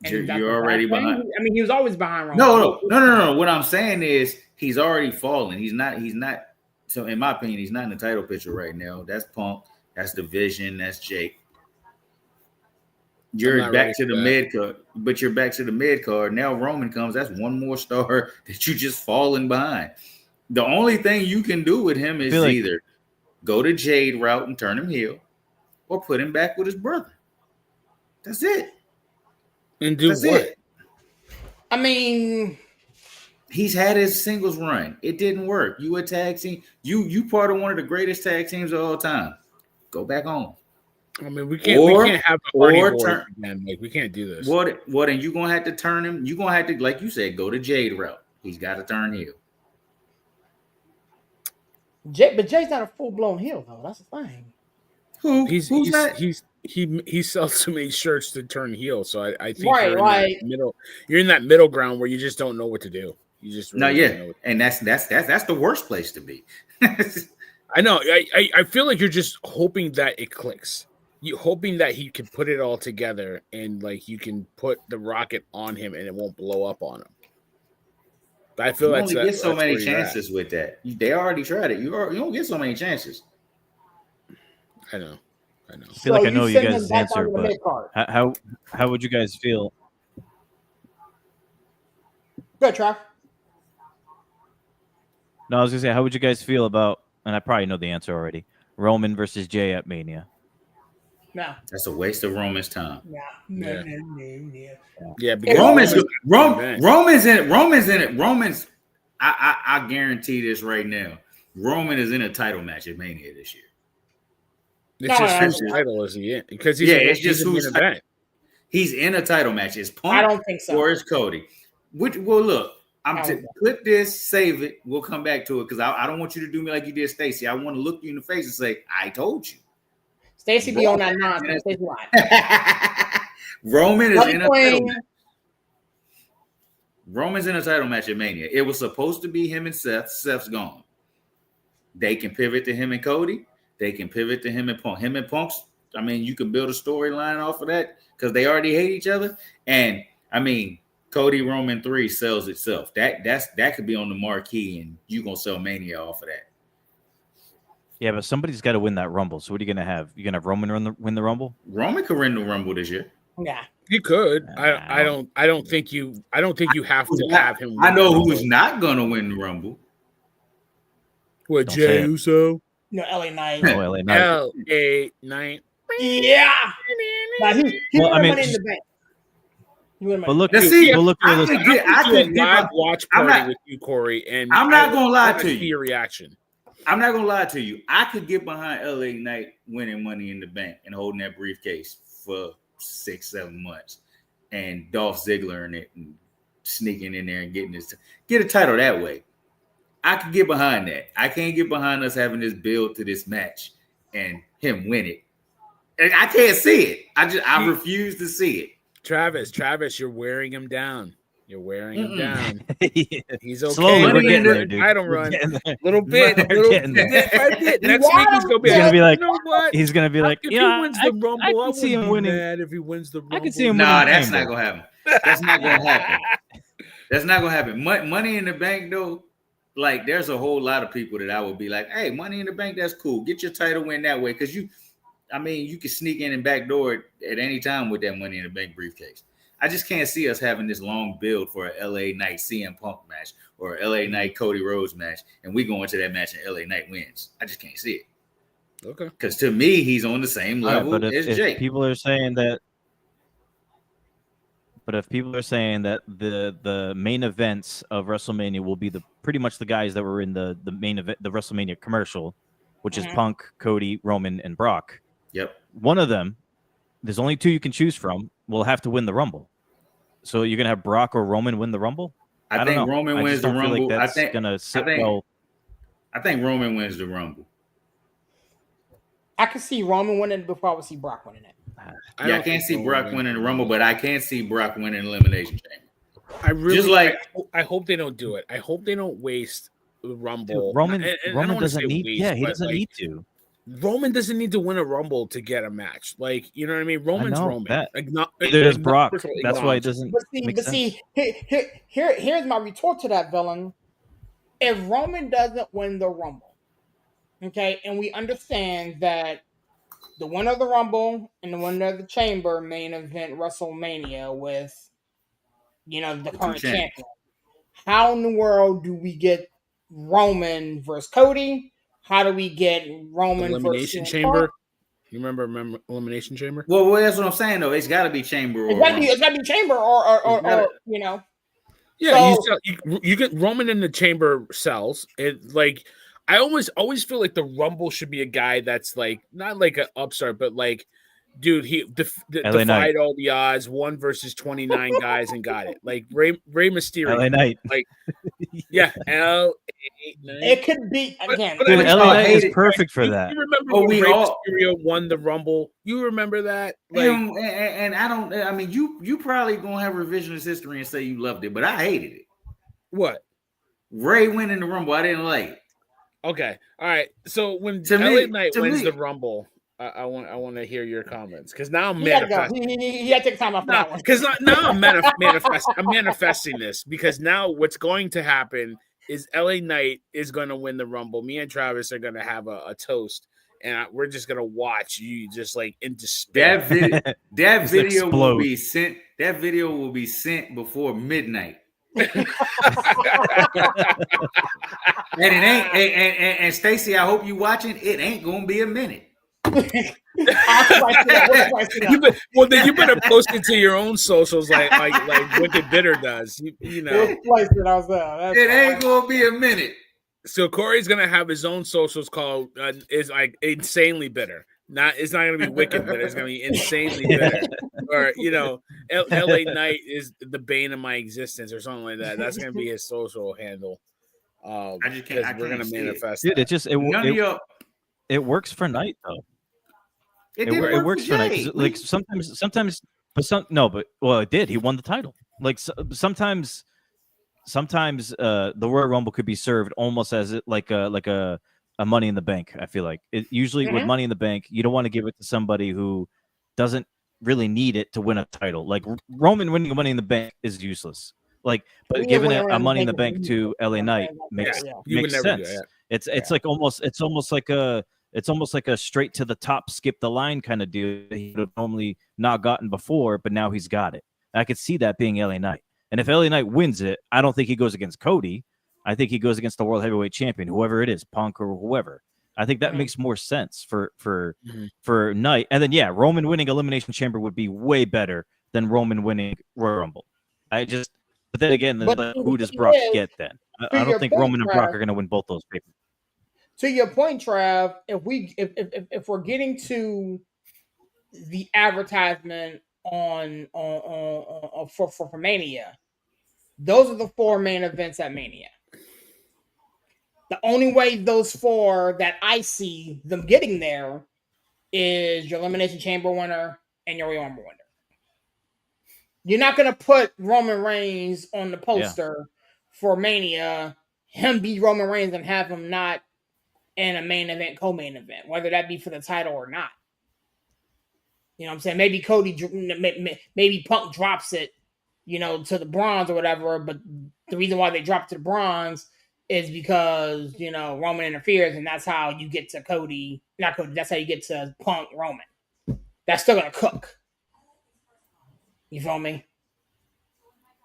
You're already behind. I mean, he was always behind Roman. No. What I'm saying is he's already fallen. He's not. So in my opinion, he's not in the title picture right now. That's Punk. That's Division. That's Jake. You're back to the mid card, but you're back to the mid card. Now Roman comes. That's one more star that you just falling behind. The only thing you can do with him is either go to Jade route and turn him heel, or put him back with his brother. That's it. And do That's what? it. I mean, he's had his singles run. It didn't work. You a tag team. You part of one of the greatest tag teams of all time. Go back home. I mean, we can't have a party board again. Like, we can't do this. What? And you're gonna have to turn him. You're gonna have to, like you said, go to Jade route. He's got to turn heel. But Jay's not a full blown heel though. That's the thing. Who's not? He sells so many shirts to turn heel. So I think you're in that middle ground where you just don't know what to do. You just really don't know what to do. And that's the worst place to be. I know. I feel like you're just hoping that it clicks. You hoping that he can put it all together and like you can put the rocket on him and it won't blow up on him. But I feel you only get so many chances with that. They already tried it. You don't get so many chances. I know. I feel like I know you guys' answer, but how would you guys feel? Good, Trav. No, I was gonna say, how would you guys feel about? And I probably know the answer already. Roman versus Jay at Mania. No, that's a waste of Roman's time. Yeah. Roman's in it. Roman's. I guarantee this right now. Roman is in a title match at Mania this year. It's just whose title is he in? Because it's just who's event. He's in a title match. It's Punk. I don't think so. Or it's Cody. Look. Clip this, save it. We'll come back to it because I don't want you to do me like you did Stacey. I want to look you in the face and say, "I told you." Stacey be on that nonsense. Roman is in a title match. Roman's in a title match at Mania. It was supposed to be him and Seth. Seth's gone. They can pivot to him and Cody. They can pivot to him and Punk. Him and Punk's, I mean, you can build a storyline off of that because they already hate each other. And I mean, Cody Roman 3 sells itself. That could be on the marquee, and you're gonna sell Mania off of that. Yeah, but somebody's got to win that Rumble. So what are you gonna have? You gonna have Roman win the Rumble? Roman could win the Rumble this year. Yeah, he could. I don't think you have to have him. I know who's not gonna win the Rumble. What, Jey Uso? No, LA Knight. Oh, LA Knight. LA Knight. Yeah. He money in the bank. But look, I could live watch party with you, Corey, and I'm not gonna lie to you. Your reaction. I'm not gonna lie to you. I could get behind LA Knight winning Money in the Bank and holding that briefcase for 6-7 months, and Dolph Ziggler in it and sneaking in there and get a title that way. I could get behind that. I can't get behind us having this build to this match and him win it. And I can't see it. I refuse to see it. Travis, you're wearing him down. You're wearing him down. He's okay. Slowly, we're getting there, dude. I don't run. Little bit. Next week he's gonna be like, you know what? He's gonna be like, if he wins the Rumble, I can see him winning. If he wins the Rumble, I can see him. Nah, that's not gonna happen. That's not gonna happen. That's not gonna happen. Money in the Bank, though. Like, there's a whole lot of people that I would be like, hey, Money in the Bank, that's cool. Get your title win that way, because you can sneak in and backdoor it at any time with that Money in the Bank briefcase. I just can't see us having this long build for a LA Knight CM Punk match or a LA Knight Cody Rhodes match, and we go into that match and LA Knight wins. I just can't see it. Okay. Because to me, he's on the same level as Jake. People are saying that. But if people are saying that the main events of WrestleMania will be pretty much the guys that were in the main event, the WrestleMania commercial, which is Punk, Cody, Roman, and Brock. Yep. One of them, there's only 2 you can choose from, will have to win the Rumble. So you're gonna have Brock or Roman win the Rumble? I think Roman wins the Rumble. Like that's gonna sit well. I think Roman wins the Rumble. I can see Roman winning before I would see Brock winning it. I can't see Brock winning the Rumble, but I can see Brock winning Elimination Chamber. I really just like I hope they don't do it. I hope they don't waste the Rumble. Dude, Roman doesn't need. Yeah, he doesn't need to. Roman doesn't need to win a Rumble to get a match. Like, you know what I mean? Roman's Roman. Neither does Brock. That's why it doesn't. Here's my retort to that, villain. If Roman doesn't win the Rumble, okay, and we understand that the winner of the Rumble and the winner of the Chamber main event WrestleMania with, the current champion. How in the world do we get Roman versus Cody? How do we get Roman Elimination versus Chamber? You remember Elimination Chamber? Well, that's what I'm saying though. It's got to be Chamber. It's got to be Chamber or. Yeah, so, you get Roman in the Chamber sells. It like I always feel like the Rumble should be a guy that's like not like an upstart, but like, dude, he defied all the odds, 1 versus 29 guys and got it. Like Rey Mysterio, LA Knight. Like, yeah, LA Knight. It could be again. Dude, LA Knight is perfect for that. You remember when Rey Mysterio won the Rumble? You remember that? Like, and I don't. I mean, you probably gonna have revisionist history and say you loved it, but I hated it. What? Ray winning the Rumble, I didn't like it. Okay, all right. So when LA Knight wins the Rumble, I want to hear your comments because now I'm manifesting. He had to take time off that one. Because now I'm manifesting. I'm manifesting this because now what's going to happen is LA Knight is going to win the Rumble. Me and Travis are going to have a toast, and we're just going to watch you just like in despair. That video will be sent. That video will be sent before midnight. And it ain't. And Stacey, I hope you watching. It ain't gonna be a minute. Well, then you better post it to your own socials, like Wicked Bitter does. You know, it ain't gonna be a minute. So Corey's gonna have his own socials called is like insanely bitter. It's not gonna be Wicked Bitter. It's gonna be insanely bitter. Or LA Knight is the bane of my existence, or something like that. That's gonna be his social handle. I just can't. We're gonna manifest. Dude, it works for Knight though. It works for Knight. Like sometimes, but it did. He won the title. Like sometimes the Royal Rumble could be served almost as like a Money in the Bank. I feel like it usually with Money in the Bank, you don't want to give it to somebody who doesn't really need it to win a title. Like Roman winning Money in the Bank is useless. Like, but giving a Money in the Bank to LA Knight makes sense. It's almost like a straight to the top, skip the line kind of deal. He would have normally not gotten before, but now he's got it. I could see that being LA Knight. And if LA Knight wins it, I don't think he goes against Cody. I think he goes against the World Heavyweight Champion, whoever it is, Punk or whoever. I think that makes more sense for Knight. And then Roman winning Elimination Chamber would be way better than Roman winning Royal Rumble. But then again, who does Brock get then? I don't think Roman and Brock are going to win both those papers. To your point, Trav, if we're getting to the advertisement for Mania, those are the 4 main events at Mania. The only way those 4 that I see them getting there is your Elimination Chamber winner and your Royal Rumble winner. You're not going to put Roman Reigns on the poster for Mania, him beat Roman Reigns and have him not in a main event, co-main event, whether that be for the title or not. You know what I'm saying? Maybe maybe Punk drops it, to the bronze or whatever, but the reason why they dropped to the bronze is because, Roman interferes, and that's how you get to Cody. Not Cody, that's how you get to Punk Roman. That's still going to cook. You feel me?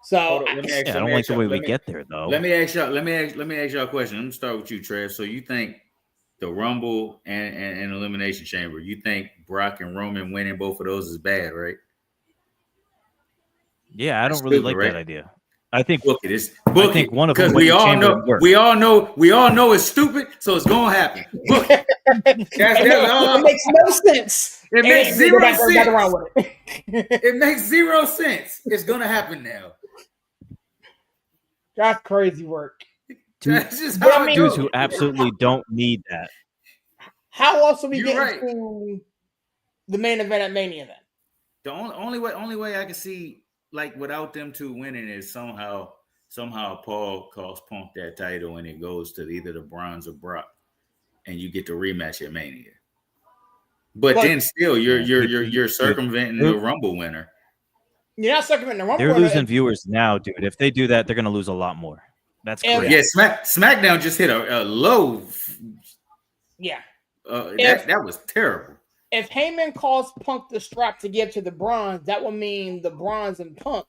So I don't like the way we get there, though. Let me ask y'all a question. Let me start with you, Trev. So you think the Rumble and Elimination Chamber, you think Brock and Roman winning both of those is bad, right? Yeah, I don't really like that idea. I think I think one of them, because we all know it's stupid, so it's gonna happen. It makes no sense. It makes zero sense. It makes 0 sense. It's gonna happen now. That's crazy work. That's just But how I it mean- Dudes goes. who absolutely don't need that. How else are we You're getting right. to the main event at Mania then? The only way I can see like without them two winning is somehow Paul calls Punk that title and it goes to either the Bronze or Brock, and you get the rematch at Mania. But then still, you're circumventing the Rumble winner. You're not circumventing the Rumble They're winner. losing viewers now, dude. If they do that, they're gonna lose a lot more. That's clear. Yeah, SmackDown just hit a low. Yeah. That was terrible. If Heyman calls Punk the strap to give to the Bronze, that would mean the Bronze and Punk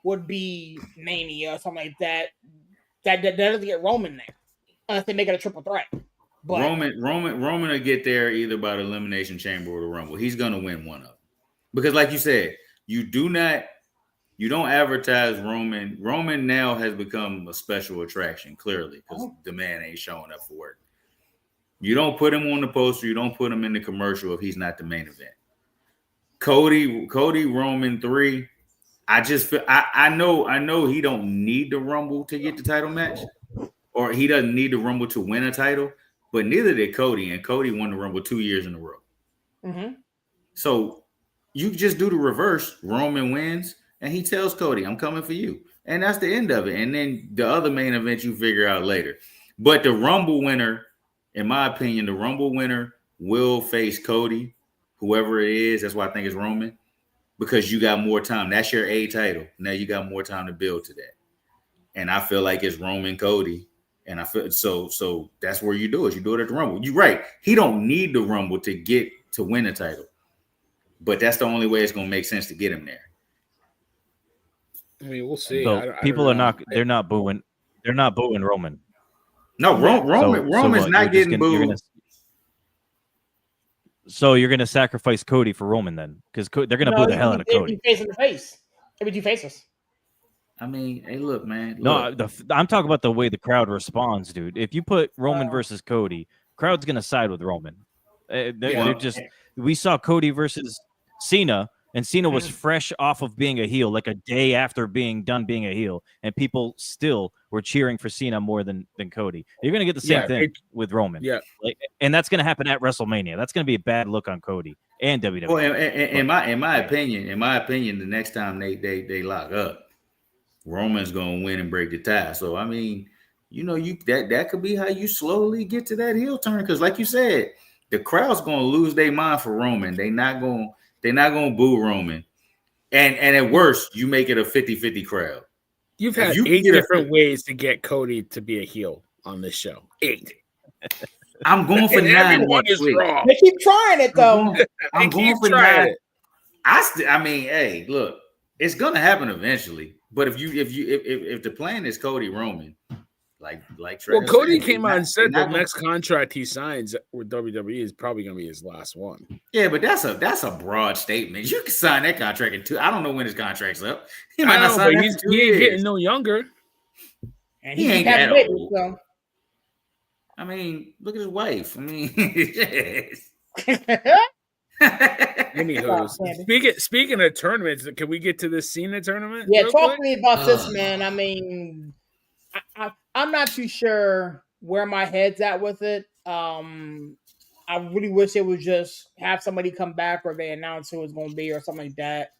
would be Mania or something like that. That doesn't get Roman there unless they make it a triple threat. But Roman will get there either by the Elimination Chamber or the Rumble. He's gonna win one of them because, like you said, you don't advertise Roman. Roman now has become a special attraction, clearly, because the man ain't showing up for work. You don't put him on the poster. You don't put him in the commercial if he's not the main event. Cody Roman 3. I just feel I know he don't need the Rumble to get the title match, or he doesn't need the Rumble to win a title. But neither did Cody, and Cody won the Rumble 2 years in a row. Mm-hmm. So you just do the reverse. Roman wins, and he tells Cody, "I'm coming for you," and that's the end of it. And then the other main event you figure out later. But the Rumble winner, in my opinion, the Rumble winner will face Cody, whoever it is. That's why I think it's Roman, because you got more time. That's your A title. Now you got more time to build to that. And I feel like it's Roman Cody. And I feel so that's where you do it. You do it at the Rumble. You're right. He don't need the Rumble to win a title. But that's the only way it's gonna make sense to get him there. I mean, we'll see. So people are not. They're not booing. They're not booing Roman. No, Roman's not getting booed. So you're gonna sacrifice Cody for Roman then, because they're gonna boo the hell out of Cody. Face in the face. Every two faces. I mean, hey, look, man. Look. No, I'm talking about the way the crowd responds, dude. If you put Roman versus Cody, crowd's gonna side with Roman. They're just. We saw Cody versus Cena, and Cena was fresh off of being a heel, like a day after being a heel, and people still were cheering for Cena more than Cody. You're gonna get the same thing with Roman, and that's gonna happen at WrestleMania. That's gonna be a bad look on Cody and WWE. Well, in my opinion, the next time they lock up, Roman's gonna win and break the tie. So I mean, that could be how you slowly get to that heel turn, because like you said, the crowd's gonna lose their mind for Roman. They're not gonna boo Roman. And at worst, you make it a 50-50 crowd. You've had 8 different ways to get Cody to be a heel on this show. 8. I'm going for 9 next week. Wrong. They keep trying it though. I'm going for 9. I mean, hey, look, it's gonna happen eventually. But if the plan is Cody Roman, like Trevor Cody came out and said the next contract he signs with WWE is probably going to be his last one. Yeah, but that's a broad statement. You can sign that contract in 2. I don't know when his contract's up. He might not sign that in 2 years. He ain't getting no younger, and he ain't that old. So. I mean, look at his wife. I mean, Anywho, speaking of tournaments, can we get to this Cena tournament? Yeah, talk to me about this, man. I mean, I'm not too sure where my head's at with it. I really wish it would just have somebody come back or they announce who it's going to be or something like that.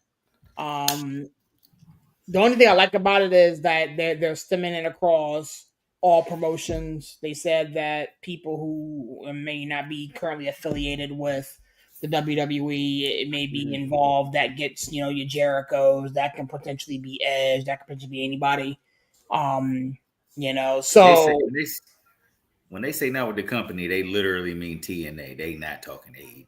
The only thing I like about it is that they're stemming it across all promotions. They said that people who may not be currently affiliated with the WWE, it may be involved. That gets, your Jerichos. That can potentially be Edge. That could potentially be anybody. So when they say not with the company, they literally mean TNA. They not talking AEW.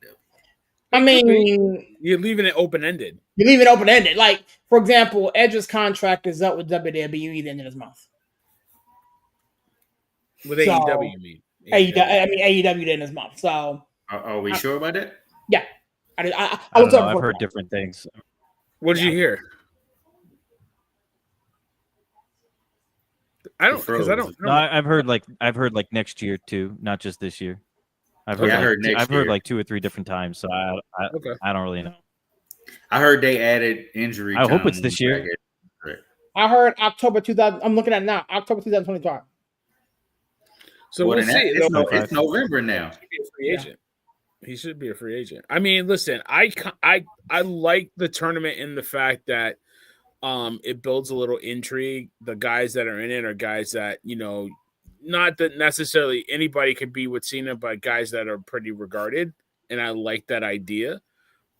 I mean, you're leaving it open ended. You're leaving it open ended. Like, for example, Edge's contract is up with WWE at the end of this month. With AEW, you mean? AEW, I mean AEW at the end of this month. So, are we sure about that? Yeah, I don't know. I've heard different things. What did you hear? I don't. No, I've heard like next year too, not just this year. I've heard like 2 or 3 different times, so I don't really know. I heard they added injury. I hope it's this year. I heard October 2000. I'm looking at it now. October 2025. So we'll see. It's November now. He should be a free agent. He should be a free agent. I mean, listen, I like the tournament in the fact that it builds a little intrigue. The guys that are in it are guys that, not that necessarily anybody could be with Cena, but guys that are pretty regarded. And I like that idea.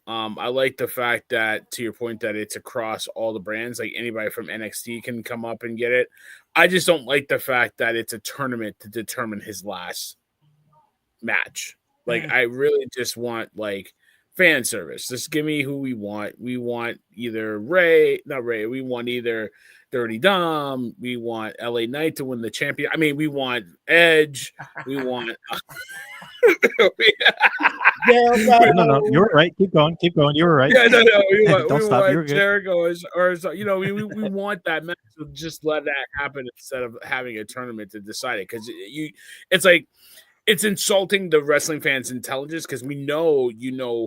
I like the fact that, to your point, that it's across all the brands. Like anybody from NXT can come up and get it. I just don't like the fact that it's a tournament to determine his last match. Like I really just want fan service. Just give me who we want. We want either we want either Dirty Dom. We want LA Knight to win the champion. I mean, we want Edge. We want. No, you were right. Keep going. You were right. Yeah, no. Don't stop. You're good. Jericho we want that match. So just let that happen instead of having a tournament to decide it, because it's like. It's insulting the wrestling fans' intelligence, because we know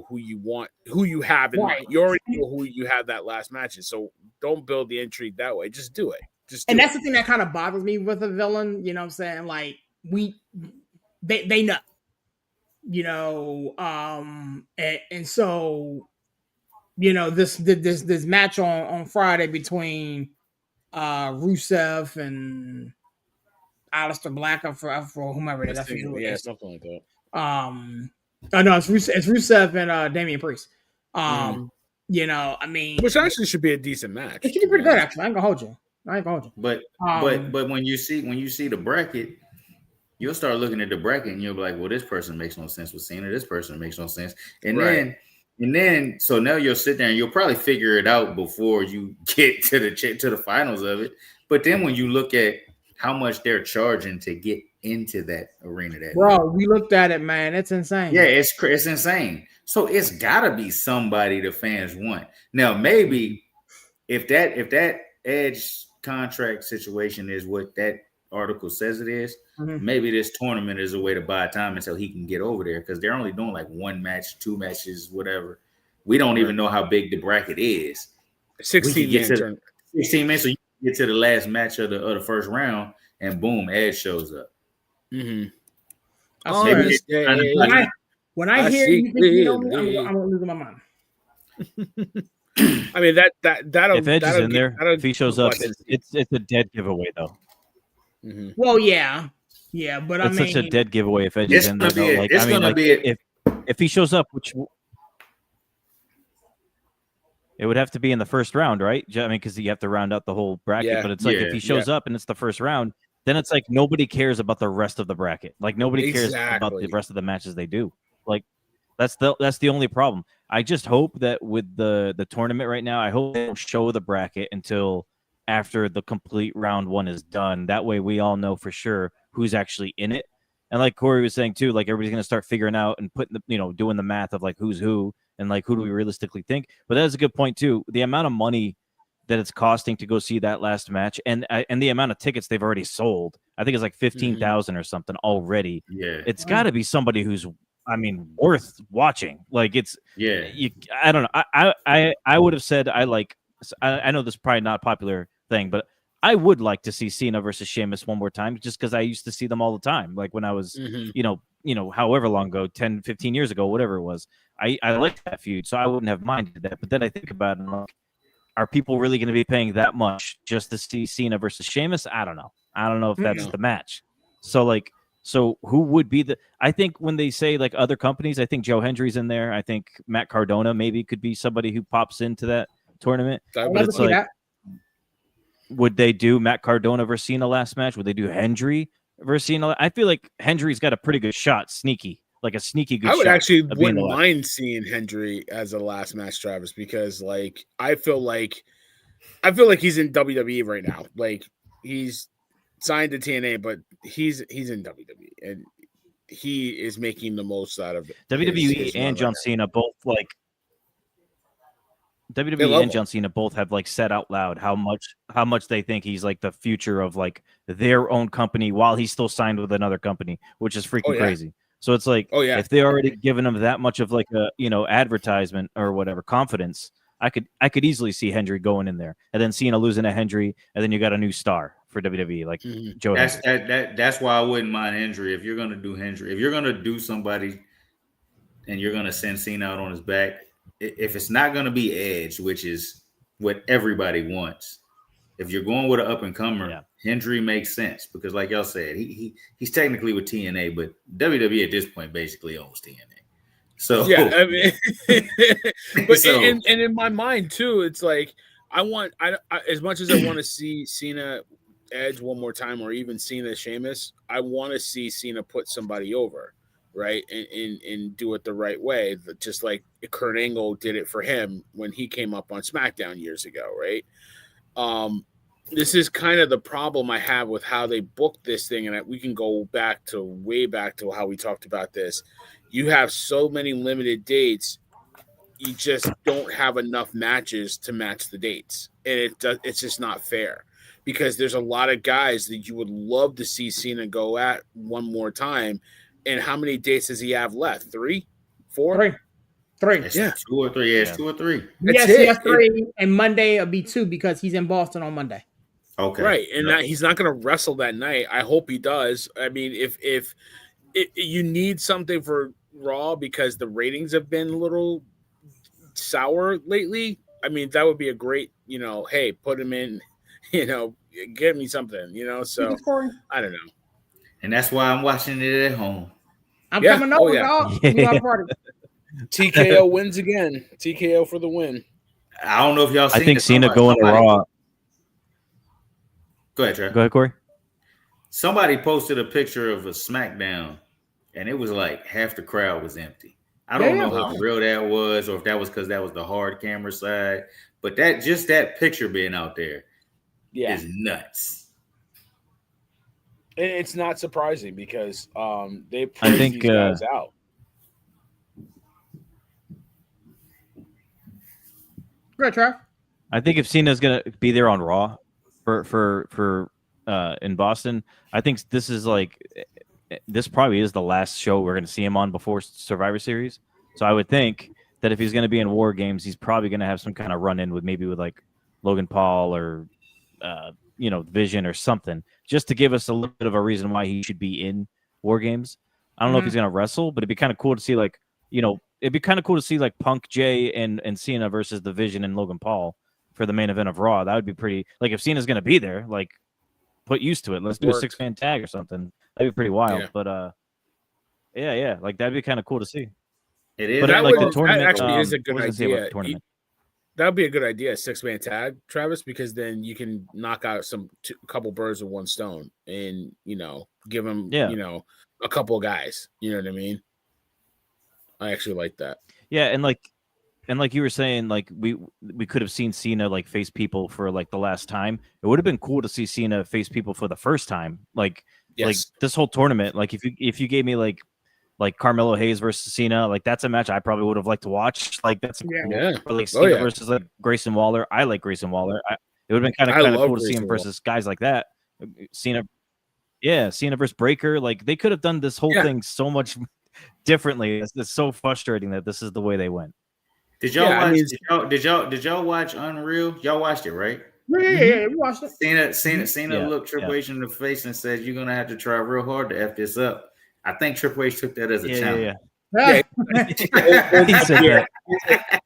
who you want, who you have in mind. You already know who you have that last match. So don't build the intrigue that way. Just do it. That's the thing that kind of bothers me with a villain. You know what I'm saying? Like they know. And so this match on Friday between Rusev and Aleister Black for whomever it is. Something like that. No, it's Rusev and Damian Priest. I mean, which actually should be a decent match. It should be pretty good, actually. I ain't gonna hold you. But when you see the bracket, you'll start looking at the bracket and you'll be like, well, this person makes no sense with Cena. This person makes no sense, and then so now you'll sit there and you'll probably figure it out before you get to the finals of it. But then when you look at how much they're charging to get into that arena, we looked at it, man. It's insane. Yeah, it's insane. So it's gotta be somebody the fans want. Now, maybe if that Edge contract situation is what that article says it is, maybe this tournament is a way to buy time until he can get over there, because they're only doing like one match, two matches, whatever. We don't even know how big the bracket is. 16 minutes. So you get to the last match of the first round, and boom, Edge shows up. When I hear you think you know me, I'm gonna lose my mind. I mean that'll if Edge is in there, if he shows up, it's a dead giveaway though. Mm-hmm. Well, yeah, but it's such a dead giveaway if Edge is in there. If he shows up, which it would have to be in the first round, right? I mean, because you have to round out the whole bracket. But it's like if he shows up and it's the first round, then it's like nobody cares about the rest of the bracket. Like nobody cares about the rest of the matches they do. Like that's the only problem. I just hope that with the tournament right now, I hope they don't show the bracket until after the complete round one is done. That way we all know for sure who's actually in it. And like Corey was saying too, like everybody's gonna start figuring out and putting doing the math of like who's who and like who do we realistically think. But that is a good point too. The amount of money that it's costing to go see that last match, and the amount of tickets they've already sold, I think it's like 15,000 or something already. Yeah, it's got to be somebody who's, worth watching. Like it's I don't know. I would have said I know this is probably not a popular thing, but I would like to see Cena versus Sheamus one more time, just because I used to see them all the time. Like when I was, however long ago, 10, 15 years ago, whatever it was. I liked that feud, so I wouldn't have minded that. But then I think about it and like, are people really going to be paying that much just to see Cena versus Sheamus? I don't know. I don't know if that's the match. So who would be I think when they say like other companies, I think Joe Hendry's in there. I think Matt Cardona maybe could be somebody who pops into that tournament. But it's like, would they do Matt Cardona versus Cena last match? Would they do Hendry versus Cena? I feel like Hendry's got a pretty good shot, sneaky good shot. I would actually wouldn't mind seeing Hendry as a last match, Travis, because like I feel like he's in WWE right now. Like he's signed to TNA, but he's in WWE and he is making the most out of it. WWE and John Cena both like WWE and John Cena both have like said out loud how much they think he's like the future of like their own company while he's still signed with another company, which is freaking crazy. So it's like, if they already given him that much of like a advertisement or whatever confidence, I could easily see Hendry going in there and then Cena losing to Hendry, and then you got a new star for WWE. Like Mhm. Joe. That's why I wouldn't mind injury. If you're gonna do injury, if you're gonna do somebody and you're gonna send Cena out on his back, if it's not gonna be Edge, which is what everybody wants, if you're going with an up and comer, Hendry makes sense because, like y'all said, he's technically with TNA, but WWE at this point basically owns TNA. So yeah, I mean, but and in my mind too, it's like I as much as I want to see Cena Edge one more time, or even Cena Sheamus, I want to see Cena put somebody over, right, and do it the right way, just like Kurt Angle did it for him when he came up on SmackDown years ago, right? This is kind of the problem I have with how they booked this thing, and we can go way back to how we talked about this. You have so many limited dates, you just don't have enough matches to match the dates, and it's just not fair because there's a lot of guys that you would love to see Cena go at one more time. And how many dates does he have left? 3, 4? Three. Yeah, 2 or 3. Yeah, it's 2 or 3. Yes, he has 3, and Monday will be 2 because he's in Boston on Monday. Okay, right, and he's not going to wrestle that night. I hope he does. I mean, if you need something for Raw because the ratings have been a little sour lately, I mean, that would be a great, hey, put him in, give me something, so I don't know. And that's why I'm watching it at home. I'm coming over, dog. Yeah. TKO wins again. TKO for the win. I don't know if y'all seen I think Cena going to Raw. Go ahead, Trey. Go ahead, Corey. Somebody posted a picture of a SmackDown, and it was like half the crowd was empty. I don't know how real that was, or if that was because that was the hard camera side. But that picture being out there is nuts. And it's not surprising because they put these guys out. Great, Trev. I think if Cena's gonna be there on Raw for in Boston, I think this probably is the last show we're gonna see him on before Survivor Series. So I would think that if he's gonna be in War Games, he's probably gonna have some kind of run in with like Logan Paul or Vision or something, just to give us a little bit of a reason why he should be in War Games. I don't know if he's gonna wrestle, but it'd be kind of cool to see it'd be kind of cool to see like Punk, Jay, and Cena versus the Vision and Logan Paul for the main event of Raw. That would be pretty. Like if Cena's gonna be there, like put used to it. Let's do a 6-man tag or something. That'd be pretty wild. Yeah. But yeah, like that'd be kind of cool to see. It is. But the tournament that actually is a good idea. That would be a good idea, 6-man tag, Travis, because then you can knock out a couple birds with one stone, and give them a couple of guys. You know what I mean? I actually like that. Yeah, and like you were saying, like we could have seen Cena like face people for like the last time. It would have been cool to see Cena face people for the first time. Like this whole tournament. Like if you gave me like Carmelo Hayes versus Cena, like that's a match I probably would have liked to watch. Like that's cool. Or like Cena versus like Grayson Waller. I like Grayson Waller. It would have been kind of cool to see him versus guys like that. Cena versus Breaker. Like they could have done this whole thing so much differently. It's so frustrating that this is the way they went. Did y'all watch Unreal? Y'all watched it, right? Yeah, we watched it. Cena looked Triple H in the face and said, "You're gonna have to try real hard to F this up." I think Triple H took that as a challenge. Yeah.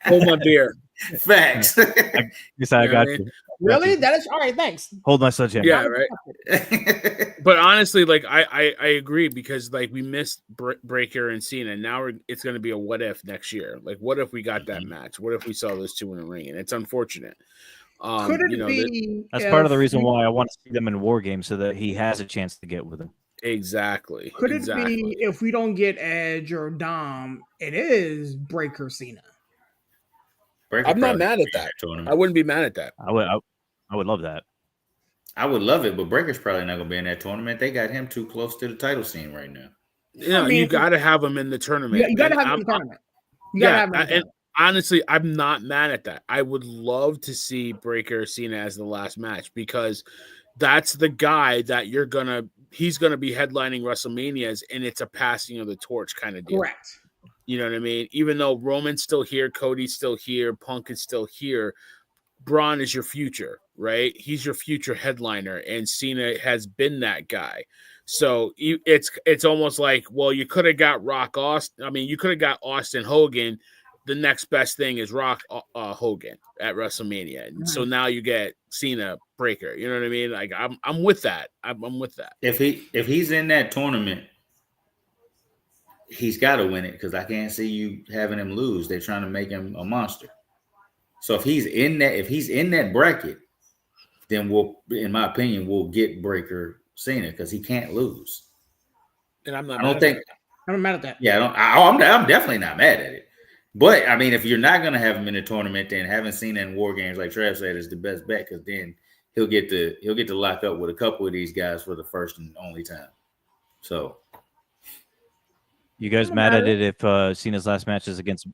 Hold my beer. Facts. I got you. Really? That is all right. Thanks. Hold my sledgehammer. Yeah, right. But honestly, like I agree because like we missed Breaker and Cena. Now it's going to be a what if next year. Like, what if we got that match? What if we saw those two in the ring? And it's unfortunate. Could it be? That's part of the reason why I want to see them in War Games so that he has a chance to get with them. Exactly. Could it be if we don't get Edge or Dom, it is Breaker Cena? I'm not mad at that. I wouldn't be mad at that. I would love that. I would love it, but Breaker's probably not going to be in that tournament. They got him too close to the title scene right now. Yeah, you got to have him in the tournament. You got to have him in the tournament. And honestly, I'm not mad at that. I would love to see Breaker Cena as the last match because that's the guy that he's going to be headlining WrestleManias, and it's a passing of the torch kind of deal. Correct. You know what I mean? Even though Roman's still here, Cody's still here, Punk is still here, Braun is your future. right? He's your future headliner, and Cena has been that guy. So it's almost like, well, you could have got Rock Austin. I mean, you could have got Austin Hogan. The next best thing is Rock Hogan at WrestleMania, and so now you get Cena Breaker. You know what I mean? Like I'm with that. I'm with that. If he's in that tournament, he's got to win it because I can't see you having him lose. They're trying to make him a monster. So if he's in that bracket, then in my opinion, we'll get Breaker Cena because he can't lose. And I'm not. I'm not mad at that. Yeah, I'm definitely not mad at it. But I mean, if you're not going to have him in the tournament, then having Cena in War Games, like Trav said, is the best bet because then he'll get to lock up with a couple of these guys for the first and only time. So, you guys mad at it if Cena's last match is against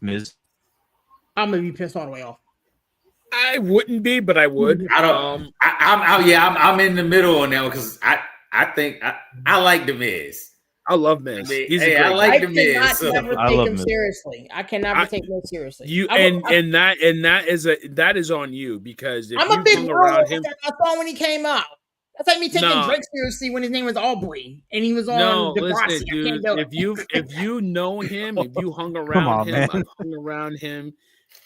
Miz? I'm gonna be pissed all the way off. I wouldn't be, but I would. I don't. I'm in the middle on that because I think I like the Miz. I love Miz. I mean, He's hey, a great I guy. like the I Miz. cannot So. never I take love him Miz. seriously. I can never take him seriously. That is on you because if I'm you a big hung Earl around him, fan. I saw when he came out. That's like me taking No. Drake seriously when his name was Aubrey and he was on no, Degrassi. listen, I dude. can't do it. If you know him, if you hung around on, him, man. I've hung around him.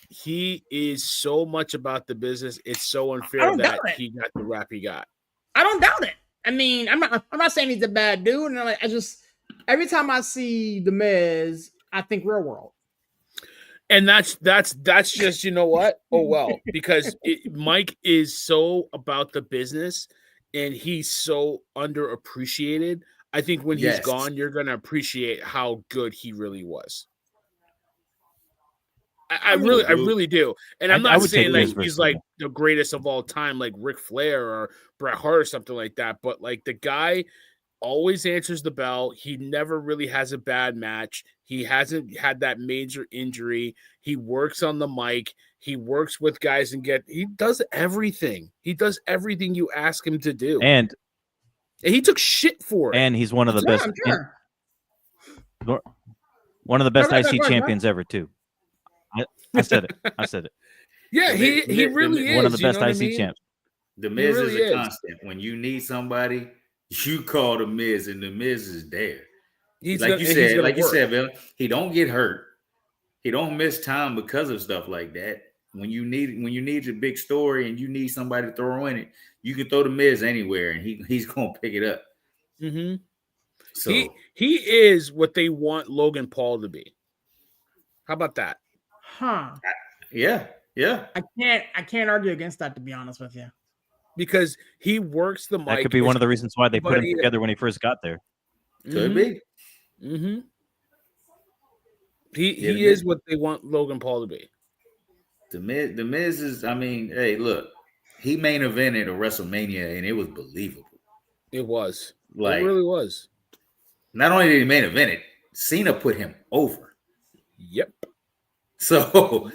He is so much about the business. It's so unfair don't that doubt it. he got the rap he got. I don't doubt it. I mean, I'm not saying he's a bad dude. And I just every time I see the Miz, I think Real World. And that's just, you know what? Oh well, because Mike is so about the business and he's so underappreciated. I think when he's gone, you're gonna appreciate how good he really was. I really do. And I'm I not would saying take like Miz versus he's like Cena. the greatest of all time, like Ric Flair or Bret Hart or something like that. But like the guy always answers the bell. He never really has a bad match. He hasn't had that major injury. He works on the mic. He works with guys and he does everything. He does everything you ask him to do. And he took shit for it. he's one of the best. I'm sure. One of the best Right, IC right. champions ever, too. I said it. Yeah, he really is. One of the best you know IC what I mean? champs. The Miz really is a is. constant. When you need somebody, you call the Miz, and the Miz is there. He's like gonna, you he's said, gonna like you work. said, Bill. He don't get hurt. He don't miss time because of stuff like that. When you need a big story and you need somebody to throw in it, you can throw the Miz anywhere, and he's gonna pick it up. Mm-hmm. So he is what they want Logan Paul to be. How about that? Huh. yeah. I can't argue against that, to be honest with you. Because he works the mic. That could be one of the reasons why they put him Everybody- together when he first got there. Could be. Mm-hmm. He is what they want Logan Paul to be. The Miz is. I mean, hey, look, he main evented a WrestleMania, and it was believable. It was. Like, it really was. Not only did he main event it, Cena put him over. Yep. So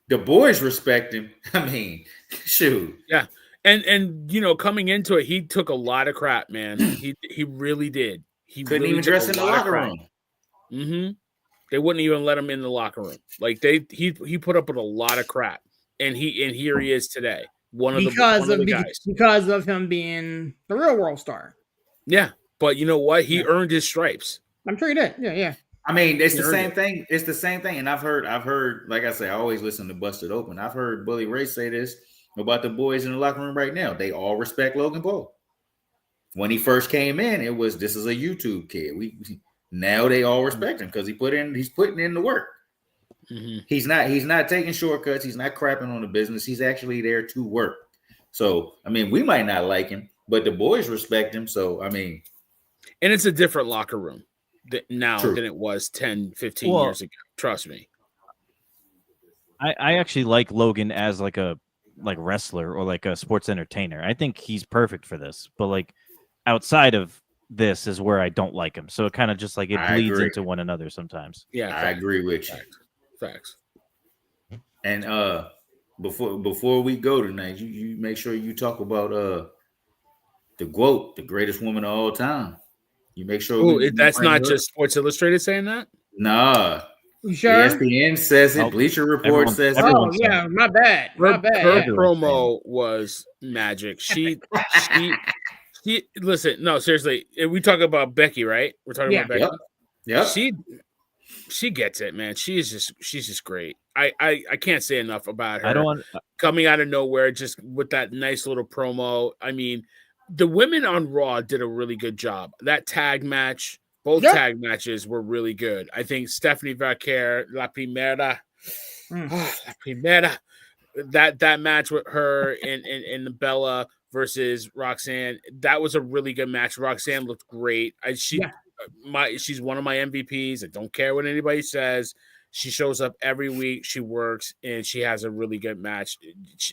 the boys respect him. I mean, shoot. Yeah. And you know, coming into it, he took a lot of crap, man. He really did. He Couldn't really even dress in the locker room. Mm-hmm. They wouldn't even let him in the locker room. Like he put up with a lot of crap, and here he is today. One of the guys because of him being the Real World star. Yeah, but you know what? He earned his stripes. I'm sure he did. Yeah. I mean, it's the same thing. It's the same thing. And I've heard, like I say, I always listen to Busted Open. I've heard Bully Ray say this about the boys in the locker room right now. They all respect Logan Paul. When he first came in, it was, this is a YouTube kid. Now they all respect him because he's putting in the work. Mm-hmm. He's not taking shortcuts. He's not crapping on the business. He's actually there to work. So, I mean, we might not like him, but the boys respect him. So, I mean. And it's a different locker room now True. than it was 10, 15 years ago. Trust me. I actually like Logan as like a wrestler or like a sports entertainer. I think he's perfect for this. But like outside of this is where I don't like him. So it kind of just like it bleeds into one another sometimes. Yeah, I agree with you. Facts. And before we go tonight, you make sure you talk about the GOAT, the greatest woman of all time. You make sure. That's not just Sports Illustrated saying that? Nah, You sure? ESPN says it. Oh, Bleacher Report says it. Oh everyone said yeah, my bad. My bad. Her Yeah. Everyone's promo was magic. She listen, no, seriously. We talk about Becky, right? We're talking Yeah. about Becky. Yep. She gets it, man. She's just great. I can't say enough about her. I don't want. Coming out of nowhere, just with that nice little promo. I mean, the women on Raw did a really good job. That tag match, both Yep. tag matches were really good. I think Stephanie Vaquer, La Primera, La Primera, that match with her and Bella versus Roxanne, that was a really good match. Roxanne looked great. She's one of my MVPs. I don't care what anybody says. She shows up every week. She works, and she has a really good match.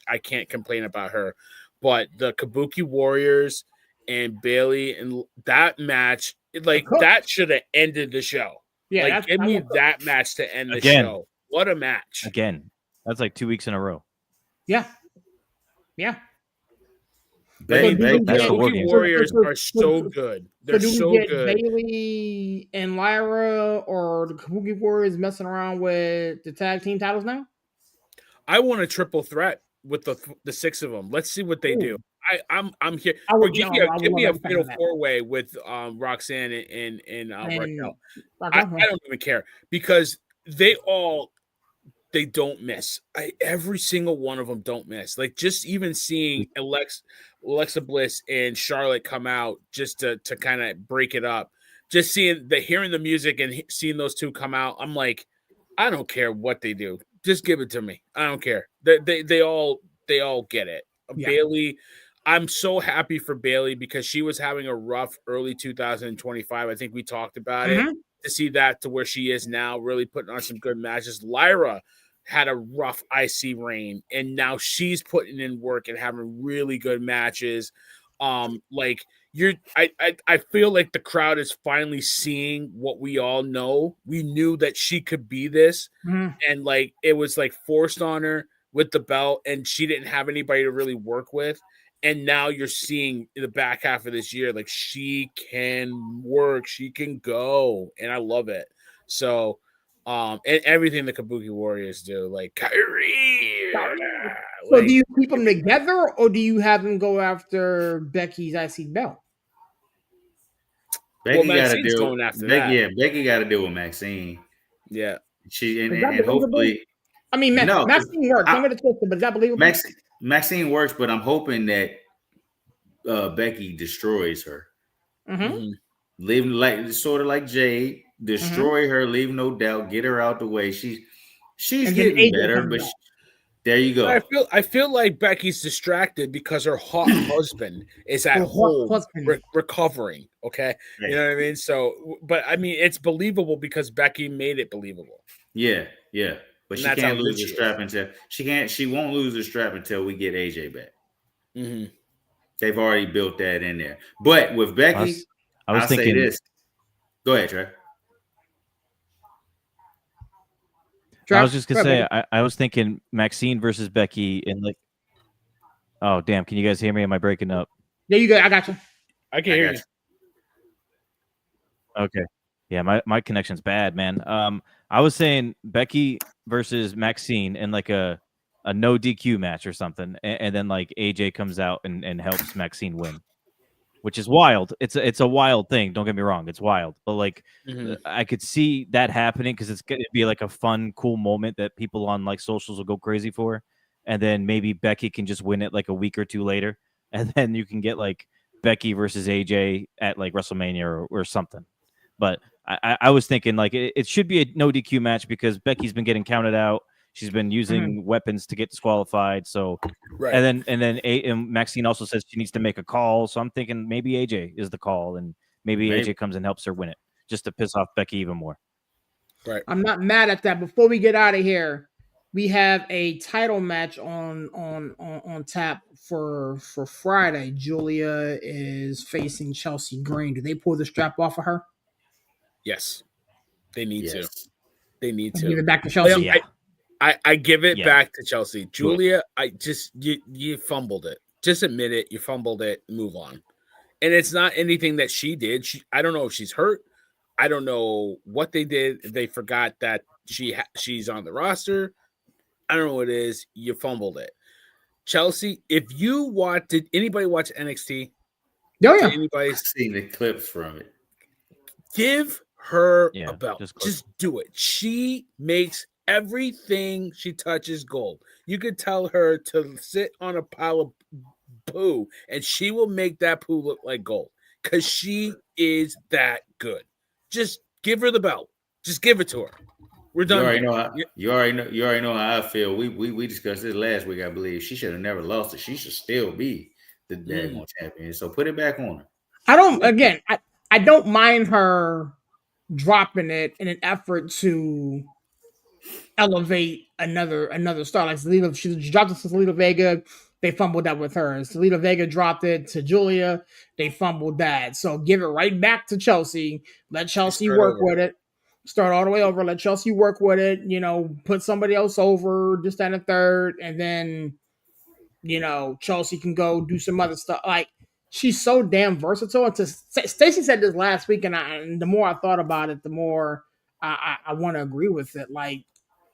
I can't complain about her. But the Kabuki Warriors and Bailey and that match, that should have ended the show. Yeah. Give me that match to end the Again. show. What a match. Again, that's like 2 weeks in a row. Yeah. Yeah. That's the word Kabuki game. Warriors are so good. They're so get good. Bailey and Lyra or the Kabuki Warriors messing around with the tag team titles now? I want a triple threat with the six of them. Let's see what they do. I'm here. Give me a fatal 4-way with Roxanne and Raquel. I don't even care because they don't miss. Every single one of them don't miss. Like just even seeing Alexa Bliss and Charlotte come out just to kind of break it up. Just hearing the music and seeing those two come out, I'm like, I don't care what they do. Just give it to me. I don't care. They all get it. Yeah. Bailey, I'm so happy for Bailey because she was having a rough early 2025. I think we talked about it. To see that to where she is now, really putting on some good matches. Lyra had a rough IC reign, and now she's putting in work and having really good matches. I feel like the crowd is finally seeing what we all know. We knew that she could be this, and it was forced on her with the belt, and she didn't have anybody to really work with. And now you're seeing in the back half of this year, she can work, she can go, and I love it. So, and everything the Kabuki Warriors do, Kyrie. So do you keep them together, or do you have them go after Becky's IC belt? Becky got to deal after that. Yeah, Becky got to deal with Maxine. Yeah, she and hopefully. I mean, Maxine works. Don't get it twisted, but is that believable? Maxine works, but I'm hoping that Becky destroys her. Leaving sort of like Jade, destroy her, leave no doubt, get her out the way. She's getting better, but there you go. I feel like Becky's distracted because her hot husband is at home recovering. Okay, you know what I mean. So, but I mean, it's believable because Becky made it believable. Yeah. But she can't lose the strap until she won't lose the strap until we get AJ back. They've already built that in there. But with Becky, I'll say this. Go ahead, Trey. I was just gonna say I was thinking Maxine versus Becky and oh damn, can you guys hear me? Am I breaking up? Yeah, you got. I got you. I can hear you. Okay. Yeah, my connection's bad, man. I was saying Becky versus Maxine in a no DQ match or something, and then AJ comes out and helps Maxine win, which is wild. It's a wild thing. Don't get me wrong, it's wild, but I could see that happening because it's gonna be a fun, cool moment that people on socials will go crazy for, and then maybe Becky can just win it a week or two later, and then you can get Becky versus AJ at WrestleMania or something. But I was thinking it should be a no DQ match because Becky's been getting counted out. She's been using weapons to get disqualified. So, right. And then Maxine also says she needs to make a call. So I'm thinking maybe AJ is the call, and maybe AJ comes and helps her win it just to piss off Becky even more. Right. I'm not mad at that. Before we get out of here, we have a title match on tap for Friday. Julia is facing Chelsea Green. Do they pull the strap off of her? Yes, they need to. They need to give it back to Chelsea. Yeah. I give it back to Chelsea. Julia, you fumbled it. Just admit it. You fumbled it. Move on. And it's not anything that she did. I don't know if she's hurt. I don't know what they did. They forgot that she's on the roster. I don't know what it is. You fumbled it. Chelsea, if you watch, did anybody watch NXT? Oh Did yeah. anybody I've seen the clips from it. give her Yeah, a belt? just Just do it. She makes everything she touches gold. You could tell her to sit on a pile of poo, and she will make that poo look like gold because she is that good. Just give her the belt. Just give it to her. We're You done already here. know how, you already know how I feel. We discussed this last week, I believe. She should have never lost it. She should still be the daggone champion. So put it back on her. I don't mind her dropping it in an effort to elevate another star. Like Selena, she dropped it to Selena Vega. They fumbled that with her. Selena Vega dropped it to Julia. They fumbled that. So give it right back to Chelsea. Let Chelsea start work over. with it. Start all the way over. Let Chelsea work with it. Put somebody else over, just that and a third, and then Chelsea can go do some other stuff. Like she's so damn versatile. And Stacey said this last week, and the more I thought about it, the more I want to agree with it. Like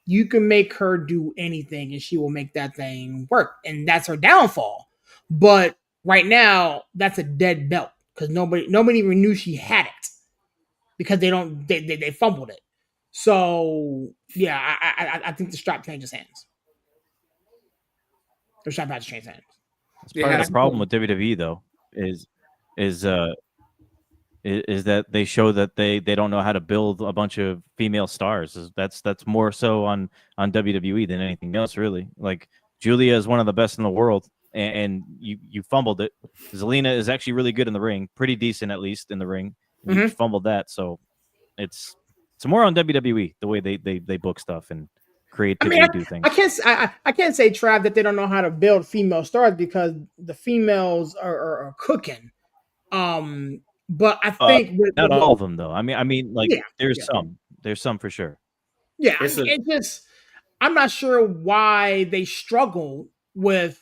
you can make her do anything, and she will make that thing work, and that's her downfall. But right now, that's a dead belt because nobody even knew she had it because they fumbled it. So yeah, I think the strap changes hands. The strap has to change hands. That's part of has the problem with WWE though, is is that they show that they don't know how to build a bunch of female stars. That's more so on WWE than anything else, really. Like Julia is one of the best in the world, and you fumbled it. Zelina is actually really good in the ring, pretty decent at least in the ring. And you fumbled that, so it's more on WWE the way they book stuff and creatively do things. I can't say Trav that they don't know how to build female stars because the females are cooking. But I think not all of them though. I mean, like yeah, there's some for sure. yeah. I'm not sure why they struggle with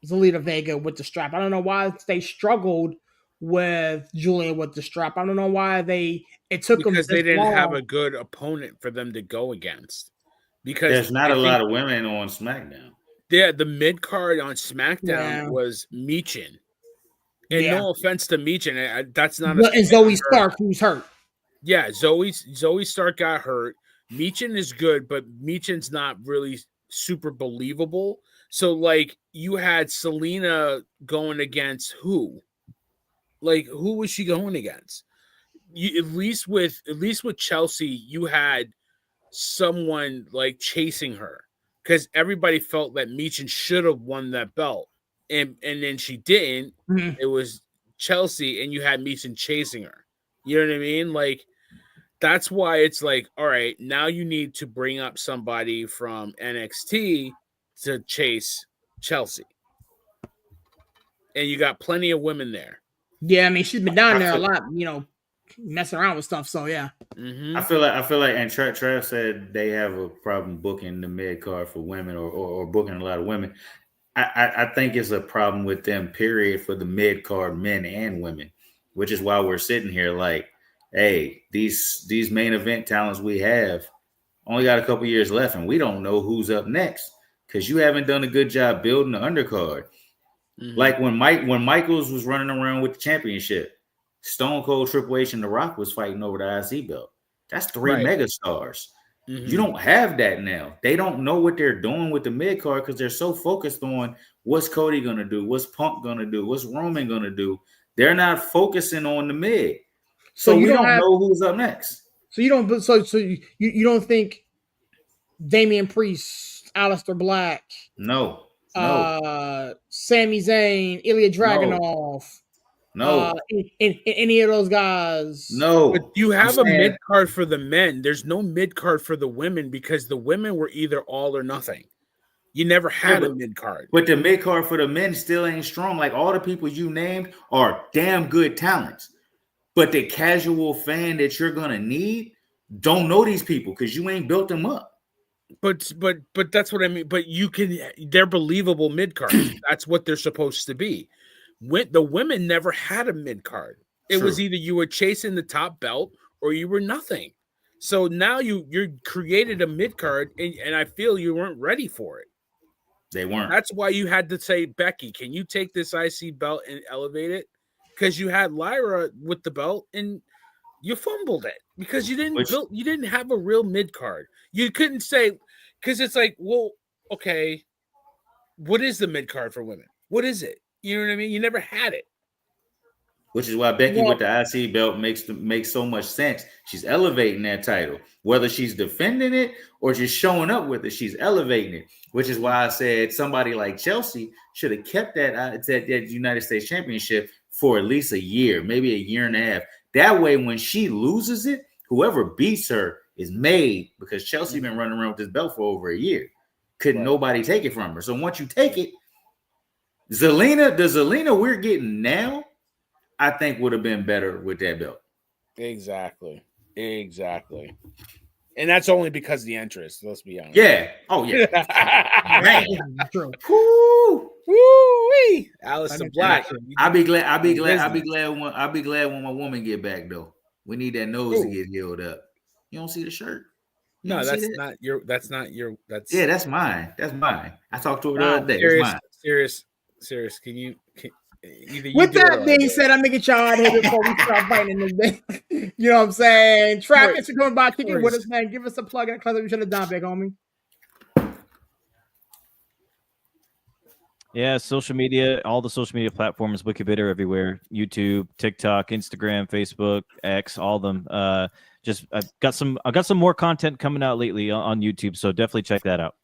Zelina Vega with the strap. I don't know why they struggled with Julia with the strap. I don't know why it took them because this they didn't have long. a good opponent for them to go against. Because There's not a lot of women on SmackDown. Yeah, the mid card on SmackDown Yeah. was Michin. And Yeah. no offense to Michin, that's not And Zoe Stark, who's hurt. Yeah, Zoe Stark got hurt. Michin is good, but Michin's not really super believable. So, like, you had Selena going against who? Like, who was she going against? At least with Chelsea, you had someone like chasing her because everybody felt that Michin should have won that belt, and then she didn't. Mhm. It was Chelsea, and you had Michin chasing her. You know what I mean? Like that's why it's like, all right, now you need to bring up somebody from NXT to chase Chelsea, and you got plenty of women there. Yeah, I mean she's been down there a lot, messing around with stuff. So yeah, I feel like, and Trav said they have a problem booking the mid card for women or booking a lot of women. I think it's a problem with them, period, for the mid card men and women, which is why we're sitting here like, hey, these main event talents we have only got a couple years left, and we don't know who's up next because you haven't done a good job building the undercard. Mm-hmm. Like when Michaels was running around with the championship, Stone Cold, Triple H, and The Rock was fighting over the IC belt. That's three mega stars. Mm-hmm. You don't have that now. They don't know what they're doing with the mid card because they're so focused on what's Cody gonna do, what's Punk gonna do, what's Roman gonna do. They're not focusing on the mid, so we don't know who's up next. So you don't. So you don't think Damian Priest, Aleister Black, no, Sami Zayn, Ilya Dragunov, in any of those guys? No, but you have a mid card for the men. There's no mid card for the women because the women were either all or nothing. You never had a mid card. But the mid card for the men still ain't strong. Like all the people you named are damn good talents. But the casual fan that you're gonna need don't know these people because you ain't built them up. But that's what I mean. But they're believable mid cards. That's what they're supposed to be. The women never had a mid card. It was either you were chasing the top belt or you were nothing. So now you created a mid card, and I feel you weren't ready for it. They weren't. That's why you had to say, Becky, can you take this IC belt and elevate it? Because you had Lyra with the belt and you fumbled it because you didn't have a real mid card. You couldn't say, because it's like, well, okay, what is the mid card for women? What is it? You know what I mean? You never had it. Which is why Becky with the IC belt makes so much sense. She's elevating that title, whether she's defending it or just showing up with it. She's elevating it, which is why I said somebody like Chelsea should have kept that United States Championship for at least a year, maybe a year and a half. That way, when she loses it, whoever beats her is made, because Chelsea been running around with this belt for over a year. Couldn't nobody take it from her. So once you take it, the Zelina we're getting now, I think would have been better with that belt. Exactly. And that's only because of the interest. Let's be honest. Yeah. Oh yeah. True. Woo-wee. Alistair Black. I'll be glad when my woman get back though. We need that nose to get healed up. You don't see the shirt? No, that's not your. Yeah, that's mine. I talked to her the other day. It's mine. Serious. Can you? With that being said, I'm gonna get y'all out of here before we start fighting in this thing. You know what I'm saying? Travis, you're coming by kicking with us, man. Give us a plug and a close up. You should have done, big homie. Yeah, social media, all the social media platforms, Wikipedia everywhere, YouTube, TikTok, Instagram, Facebook, X, all of them. I've got some more content coming out lately on YouTube, so definitely check that out.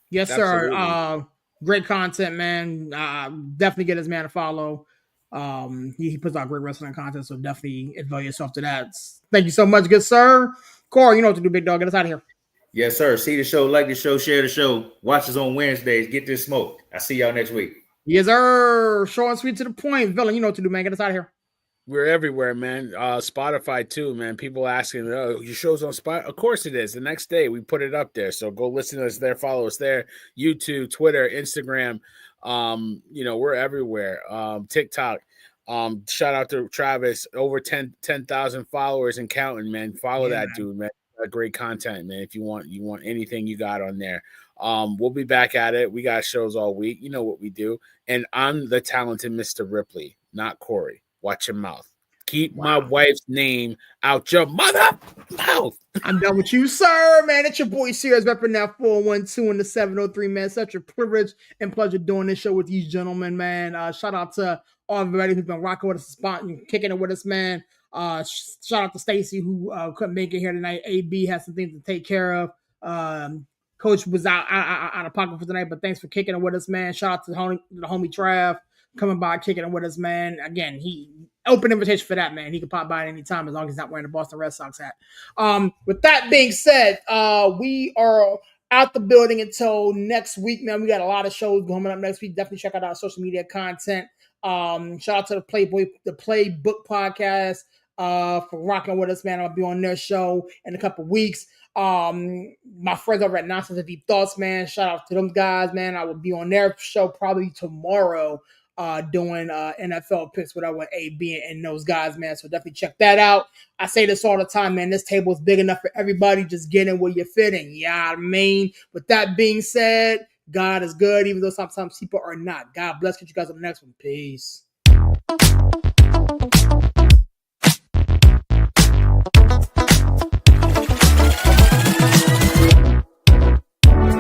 Yes, sir. Great content, man. Definitely get this man a follow. He puts out great wrestling content, so definitely involve yourself to that. Thank you so much, good sir. Corey, you know what to do, big dog. Get us out of here. Yes, sir. See the show, like the show, share the show. Watch us on Wednesdays. Get this smoke. I'll see y'all next week. Yes, sir. Short and sweet to the point. Villain, you know what to do, man. Get us out of here. We're everywhere, man. Spotify too, man. People asking, "Oh, your show's on Spotify?" Of course it is. The next day we put it up there, so go listen to us there, follow us there. YouTube, Twitter, Instagram. We're everywhere. TikTok. Shout out to Travis. Over 10,000 followers and counting, man. Follow that dude, man. Great content, man. If you want anything, you got on there. We'll be back at it. We got shows all week. You know what we do. And I'm the talented Mr. Ripley, not Corey. Watch your mouth. Keep my wife's name out your mother mouth. I'm done with you, sir, man. It's your boy Sears repping that 412 and the 703, man. Such a privilege and pleasure doing this show with these gentlemen, man. Shout out to all everybody who's been rocking with us, spotting, kicking it with us, man. Shout out to Stacey who couldn't make it here tonight. AB has some things to take care of. Coach was out of pocket for tonight, but thanks for kicking it with us, man. Shout out to the homie Trav coming by, kicking it with us, man. Again, he open invitation for that, man. He can pop by at any time as long as he's not wearing the Boston Red Sox hat. With that being said, we are out the building until next week, man. We got a lot of shows going up next week. Definitely check out our social media content. Shout out to the Playbook podcast for rocking with us, man. I'll be on their show in a couple weeks. My friends over at Nonsense and Deep Thoughts, man. Shout out to them guys, man. I will be on their show probably tomorrow, doing NFL picks, whatever, with AB and those guys, man. So definitely check that out. I say this all the time, man. This table is big enough for everybody. Just get in where you're fitting. Yeah, I mean. With that being said, God is good, even though sometimes people are not. God bless. Catch you guys on the next one. Peace.